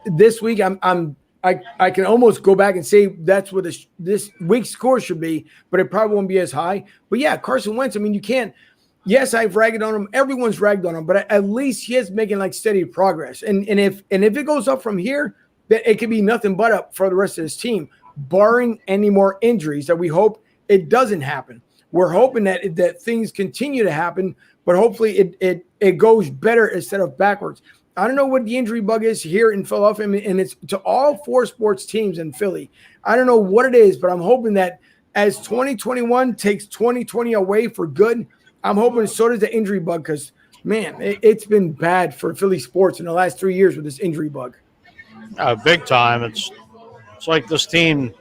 This week, I can almost go back and say that's what this week's score should be, but it probably won't be as high. But yeah, Carson Wentz, I mean, you can't. Yes, I've ragged on him. Everyone's ragged on him, but at least he is making like steady progress. And if it goes up from here, then it could be nothing but up for the rest of his team, barring any more injuries that we hope it doesn't happen. We're hoping that things continue to happen, but hopefully it goes better instead of backwards. I don't know what the injury bug is here in Philadelphia, and it's to all 4 sports teams in Philly. I don't know what it is, but I'm hoping that as 2021 takes 2020 away for good, I'm hoping so does the injury bug because, man, it's been bad for Philly sports in the last 3 years with this injury bug. Big time. It's like this team,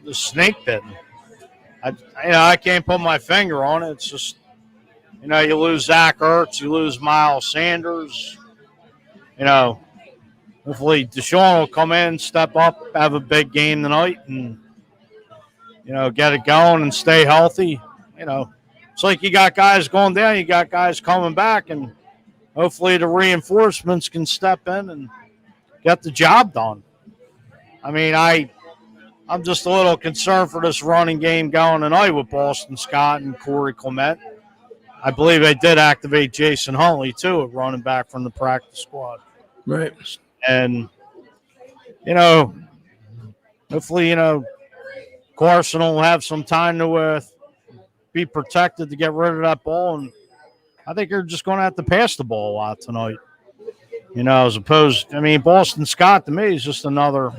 the snake bitten. I can't put my finger on it. It's just, you lose Zach Ertz, you lose Miles Sanders. Hopefully Deshaun will come in, step up, have a big game tonight, and, get it going and stay healthy. It's like you got guys going down, you got guys coming back, and hopefully the reinforcements can step in and get the job done. I mean, I'm just a little concerned for this running game going tonight with Boston Scott and Corey Clement. I believe they did activate Jason Huntley, too, at running back from the practice squad. Right. And, hopefully, Carson will have some time to be protected to get rid of that ball. And I think you're just going to have to pass the ball a lot tonight. As opposed, Boston Scott to me is just another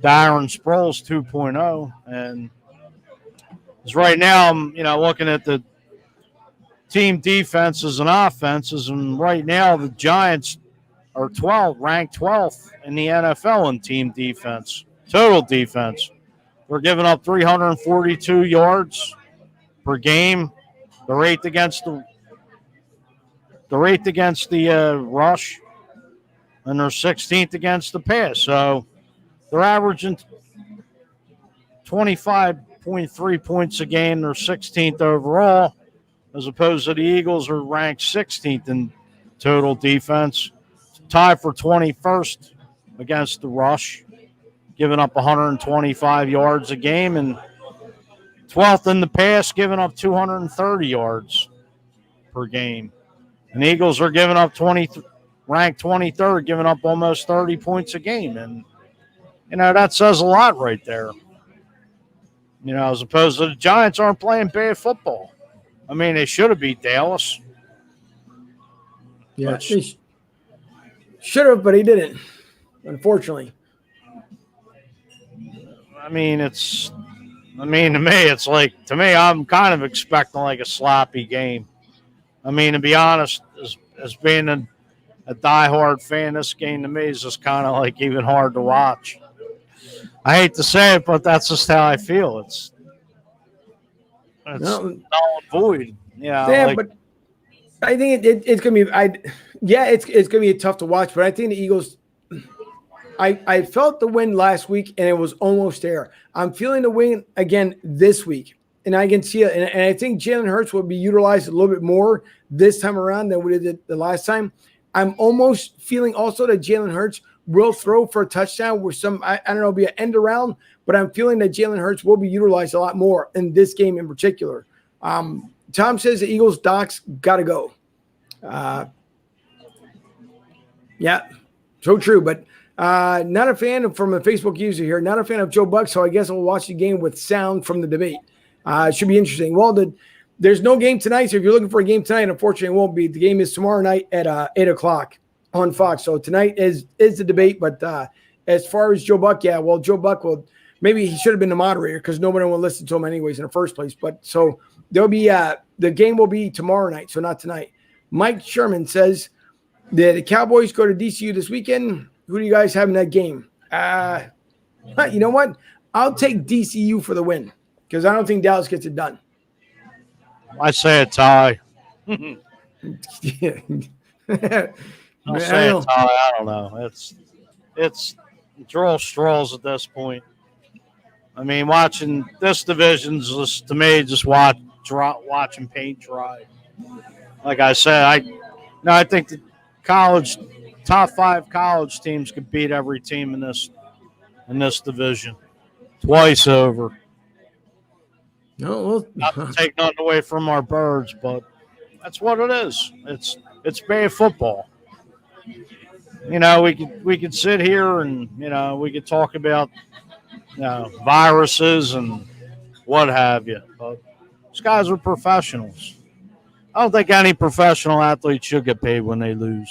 Darren Sproles 2.0. And as right now, I'm, looking at the team defenses and offenses. And right now, the Giants are ranked 12th in the NFL in team defense, total defense. They're giving up 342 yards per game. They're ranked against the rush, and they're 16th against the pass. So they're averaging 25.3 points a game. They're 16th overall, as opposed to the Eagles are ranked 16th in total defense, tied for 21st against the rush, giving up 125 yards a game, and 12th in the pass, giving up 230 yards per game. And the Eagles are giving up ranked 23rd, giving up almost 30 points a game. And, that says a lot right there. As opposed to the Giants aren't playing bad football. They should have beat Dallas. Yeah, Which, he should have, but he didn't, unfortunately. to me, to me, I'm kind of expecting like a sloppy game. I mean, to be honest, as being a diehard fan, this game to me is just kind of like even hard to watch. I hate to say it, but that's just how I feel. It's No, null and void. Yeah, yeah, like but I think it's gonna be. It's gonna be tough to watch. But I think the Eagles. I felt the win last week, and it was almost there. I'm feeling the win again this week, and I can see it. And I think Jalen Hurts will be utilized a little bit more this time around than we did the last time. I'm almost feeling also that Jalen Hurts will throw for a touchdown with some, I don't know, be an end around, but I'm feeling that Jalen Hurts will be utilized a lot more in this game in particular. Tom says the Eagles docs got to go. Yeah, so true. But not a fan from a Facebook user here, not a fan of Joe Buck, so I guess I'll watch the game with sound from the debate. It should be interesting. Well, there's no game tonight, so if you're looking for a game tonight, unfortunately, it won't be. The game is tomorrow night at 8 o'clock on Fox. So tonight is the debate. But as far as Joe Buck, yeah, well, Joe Buck will maybe he should have been the moderator because nobody will listen to him anyways in the first place. But so there'll be the game will be tomorrow night, so not tonight. Mike Sherman says that the Cowboys go to DCU this weekend. Who do you guys have in that game? You know what? I'll take DCU for the win because I don't think Dallas gets it done. I say a tie. Yeah. I'll say a tie. I don't know. It's draw straws at this point. I mean, watching this division's just to me just watching paint dry. Like I said, I think the top 5 college teams could beat every team in this division twice over. No, well, not to take nothing away from our birds, but that's what it is. It's Bay football. You know, we could sit here and we could talk about viruses and what have you, but these guys are professionals. I don't think any professional athlete should get paid when they lose.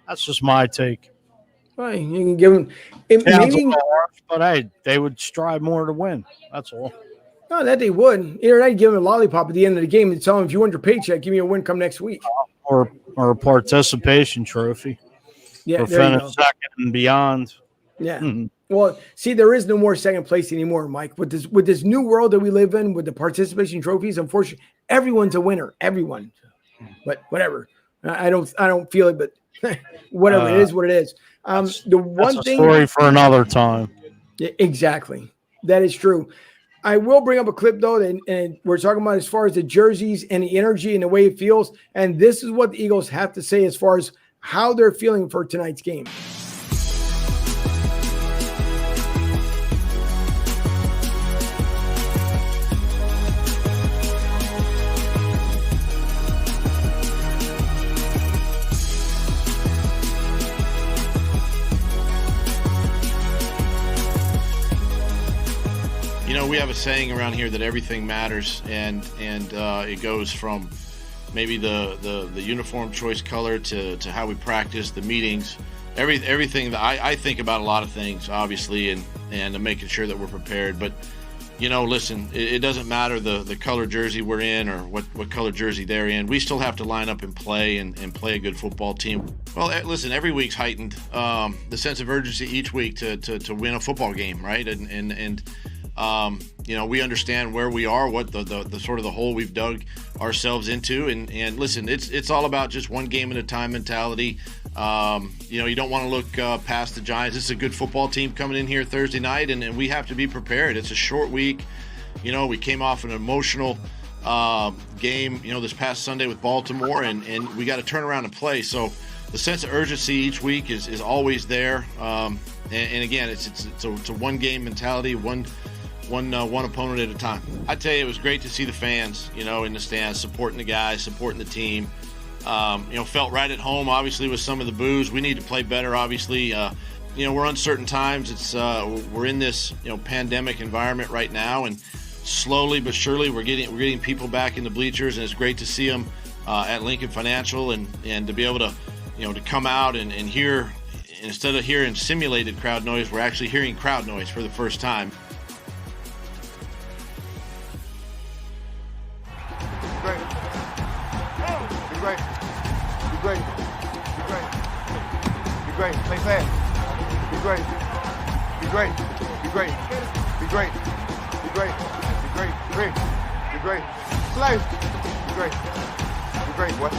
That's just my take. Right, you can give them. But hey, they would strive more to win. That's all. No, that they would. Either they'd give them a lollipop at the end of the game and tell them, if you want your paycheck, give me a win come next week. Or a participation trophy. Yeah, for finish second and beyond. Yeah. Mm-hmm. Well, see, there is no more second place anymore, Mike. With this new world that we live in, with the participation trophies, unfortunately, everyone's a winner. Everyone. But whatever. I don't feel it, but whatever. It is what it is. The one thing. Story for another time. Yeah, exactly. That is true. I will bring up a clip, though, and we're talking about as far as the jerseys and the energy and the way it feels. And this is what the Eagles have to say as far as how they're feeling for tonight's game. We have a saying around here that everything matters, and it goes from maybe the uniform choice color to how we practice, the meetings, everything. That I think about a lot of things, obviously, and making sure that we're prepared. But listen, it doesn't matter the color jersey we're in or what color jersey they're in. We still have to line up and play and play a good football team. Well, listen, every week's heightened. The sense of urgency each week to win a football game, right? And we understand where we are, what the sort of the hole we've dug ourselves into, and listen, it's all about just one game at a time mentality. You don't want to look past the Giants. This is a good football team coming in here Thursday night, and we have to be prepared. It's a short week. We came off an emotional game, this past Sunday with Baltimore, and we got to turn around and play. So the sense of urgency each week is always there. And again, it's a one game mentality, one opponent at a time. I tell you, it was great to see the fans, in the stands, supporting the guys, supporting the team. Felt right at home, obviously, with some of the boos. We need to play better, obviously. We're uncertain times. It's we're in this, pandemic environment right now, and slowly but surely we're getting people back in the bleachers, and it's great to see them at Lincoln Financial, and to be able to, to come out and hear, instead of hearing simulated crowd noise, we're actually hearing crowd noise for the first time. Great. Be great. Be great. Be great. Be great. Play fast. Be great. Be great. Be great. Be great. Be great. Be great. Be great. Be great. Slay. Be great. Be great. What? Be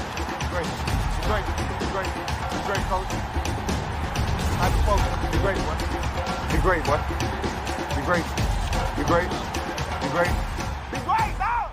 great. Be great. Be great. Be great, coach. High focus. Be great. What? Be great. What? Be great. Be great. Be great. Be great. Now.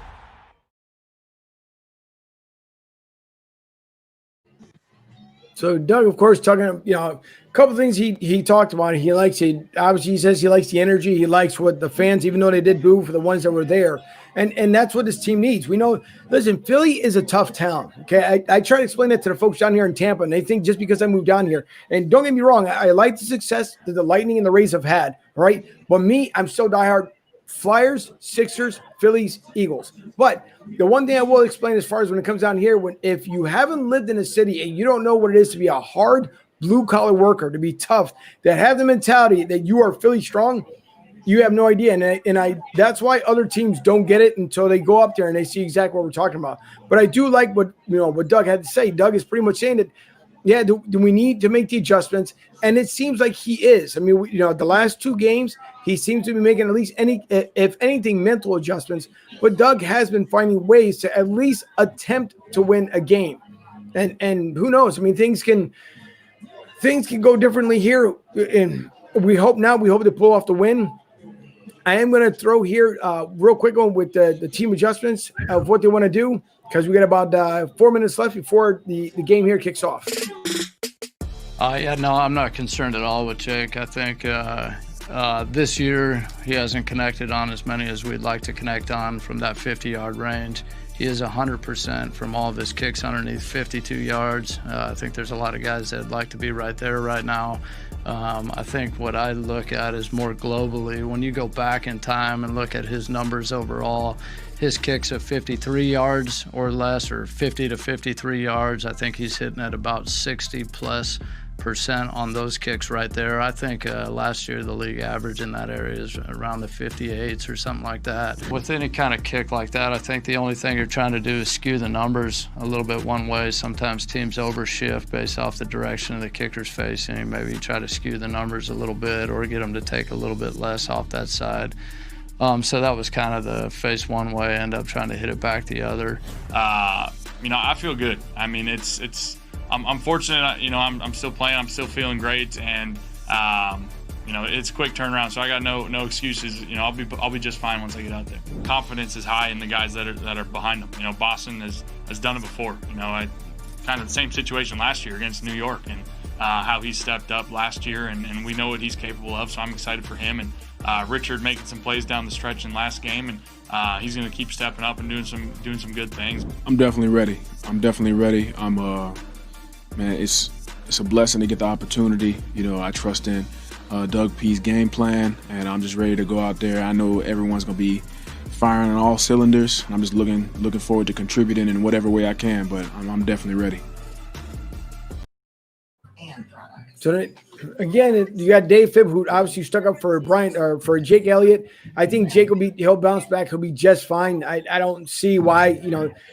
So Doug, of course, talking, a couple of things he talked about. He obviously he says he likes the energy. He likes what the fans, even though they did boo for the ones that were there. And that's what this team needs. We know, listen, Philly is a tough town. Okay. I try to explain that to the folks down here in Tampa, and they think just because I moved down here, and don't get me wrong, I like the success that the Lightning and the Rays have had, right? But me, I'm so diehard Flyers, Sixers, Phillies, Eagles. But the one thing I will explain as far as when it comes down here, if you haven't lived in a city and you don't know what it is to be a hard blue-collar worker, to be tough, that have the mentality that you are Philly strong, you have no idea. And that's why other teams don't get it until they go up there and they see exactly what we're talking about. But I do like what Doug had to say. Doug is pretty much saying that, yeah, do we need to make the adjustments? And it seems like he is. I mean, the last two games, he seems to be making at least if anything, mental adjustments. But Doug has been finding ways to at least attempt to win a game. And who knows? I mean, things can go differently here. And we hope to pull off the win. I am going to throw here real quick on with the team adjustments of what they want to do, because we got about 4 minutes left before the game here kicks off. I'm not concerned at all with Jake. I think this year he hasn't connected on as many as we'd like to connect on from that 50-yard range. He is 100% from all of his kicks underneath 52 yards. I think there's a lot of guys that'd like to be right there right now. I think what I look at is more globally. When you go back in time and look at his numbers overall, his kicks of 53 yards or less, or 50 to 53 yards, I think he's hitting at about 60+% on those kicks right there. I think last year the league average in that area is around the 58s or something like that. With any kind of kick like that, I think the only thing you're trying to do is skew the numbers a little bit one way. Sometimes teams overshift based off the direction of the kicker's facing. Maybe you try to skew the numbers a little bit or get them to take a little bit less off that side. So that was kind of the face one way, end up trying to hit it back the other. I feel good. I mean, I'm fortunate. I'm still playing. I'm still feeling great, and it's a quick turnaround. So I got no excuses. I'll be just fine once I get out there. Confidence is high in the guys that are behind them. Boston has done it before. Kind of the same situation last year against New York, and how he stepped up last year, and we know what he's capable of. So I'm excited for him, and Richard making some plays down the stretch in last game, and he's going to keep stepping up and doing some good things. I'm definitely ready. Man, it's a blessing to get the opportunity. I trust in Doug P's game plan, and I'm just ready to go out there. I know everyone's going to be firing on all cylinders. I'm just looking forward to contributing in whatever way I can, but I'm definitely ready. So again, you got Dave Phibb, who obviously stuck up for for Jake Elliott. I think Jake he'll bounce back. He'll be just fine. I don't see why.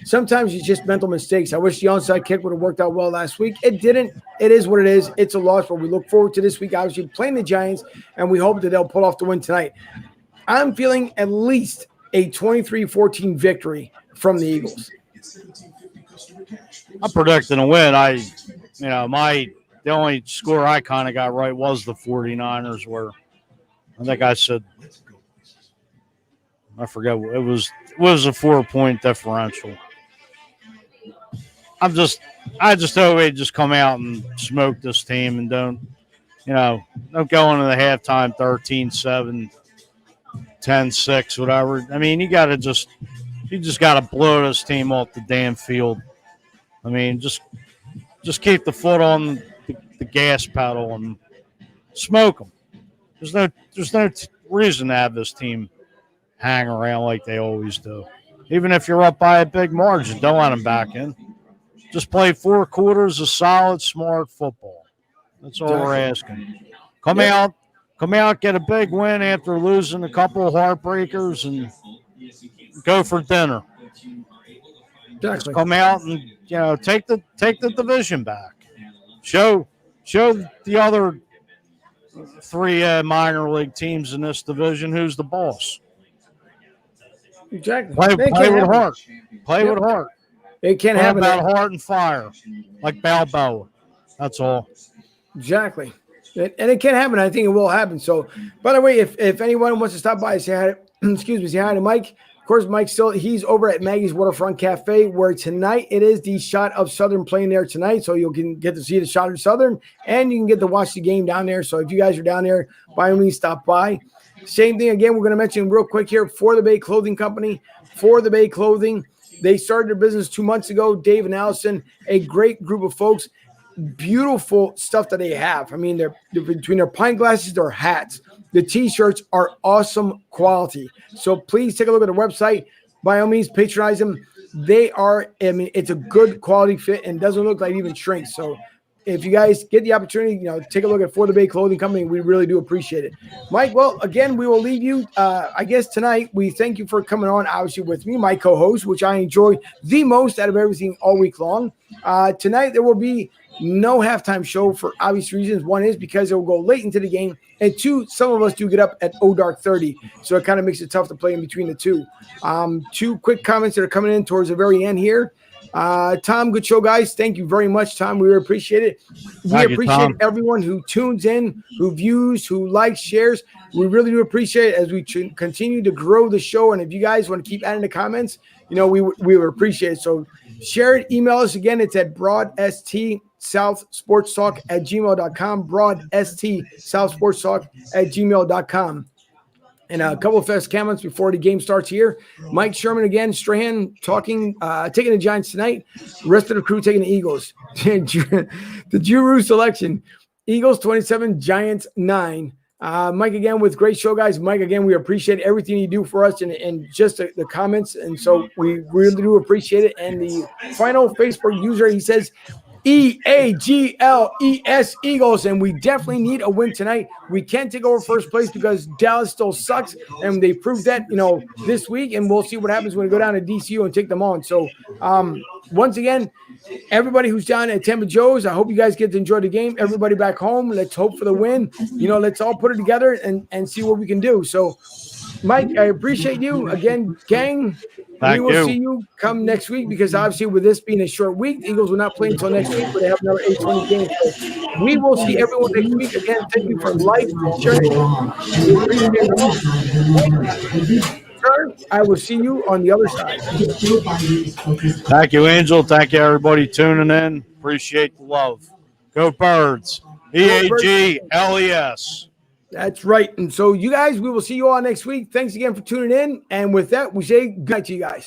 Sometimes it's just mental mistakes. I wish the onside kick would have worked out well last week. It didn't. It is what it is. It's a loss, but we look forward to this week, obviously playing the Giants, and we hope that they'll pull off the win tonight. I'm feeling at least a 23-14 victory from the Eagles. I'm predicting a win. The only score I kind of got right was the 49ers, where I think I said, I forget, it was a 4-point differential. I just hope they just come out and smoke this team and don't go into the halftime 13-7, 10-6, whatever. I mean, you just got to blow this team off the damn field. I mean, just keep the foot on the gas pedal and smoke them. There's no reason to have this team hang around like they always do. Even if you're up by a big margin, don't let them back in. Just play 4 quarters of solid, smart football. That's all we're asking. Come out, get a big win after losing a couple of heartbreakers, and go for dinner. Just come out and take the division back. Show the other 3 minor league teams in this division who's the boss. Exactly. Play with heart. Play with heart. It can't happen. About heart and fire, like Balboa. That's all. Exactly. And it can happen. I think it will happen. So, by the way, if anyone wants to stop by and say hi, say hi to Mike. Of course, Mike's he's over at Maggie's Waterfront Cafe, where tonight it is the Shot of Southern playing there tonight. So you can get to see the Shot of Southern, and you can get to watch the game down there. So if you guys are down there, by all means, stop by. Same thing again. We're going to mention real quick here For the Bay Clothing Company. For the Bay Clothing, they started their business 2 months ago. Dave and Allison, a great group of folks. Beautiful stuff that they have. I mean, they're between their pint glasses, their hats, the T-shirts are awesome quality. So please take a look at the website. By all means, patronize them. They are, I mean, it's a good quality fit and doesn't look like it even shrinks. So if you guys get the opportunity, take a look at For the Bay Clothing Company. We really do appreciate it. Mike, well, again, we will leave you. I guess tonight we thank you for coming on, obviously, with me, my co-host, which I enjoy the most out of everything all week long. Tonight there will be no halftime show for obvious reasons. One is because it will go late into the game, and 2, some of us do get up at dark 30, so it kind of makes it tough to play in between the 2. 2 quick comments that are coming in towards the very end here. Tom, good show, guys. Thank you very much, Tom. We really appreciate it. We appreciate everyone who tunes in, who views, who likes, shares. We really do appreciate it as we continue to grow the show. And if you guys want to keep adding the comments, we would appreciate it. So share it. Email us again. It's at broadstsouthsportstalk@gmail.com. broadstsouthsportstalk@gmail.com. And a couple of fast comments before the game starts here. Mike Sherman again, Strahan taking the Giants tonight. Rest of the crew taking the Eagles. The Juru selection. Eagles 27, Giants 9. Mike again with great show, guys. Mike again, we appreciate everything you do for us and just the comments. And so we really do appreciate it. And the final Facebook user, he says, EAGLES Eagles, and we definitely need a win tonight. We can't take over first place because Dallas still sucks, and they proved that this week, and we'll see what happens when we go down to DCU and take them on. So once again, everybody who's down at Tampa Joe's, I hope you guys get to enjoy the game. Everybody back home, let's hope for the win. Let's all put it together and see what we can do. So Mike, I appreciate you again, gang. We will see you come next week because obviously with this being a short week, the Eagles will not play until next week, but they have another 8-20 game. So we will see everyone next week. Again, thank you for life and sharing. Sir, I will see you on the other side. Thank you, Angel. Thank you, everybody tuning in. Appreciate the love. Go Birds. EAGLES. That's right. And so you guys, we will see you all next week. Thanks again for tuning in. And with that, we say good night to you guys.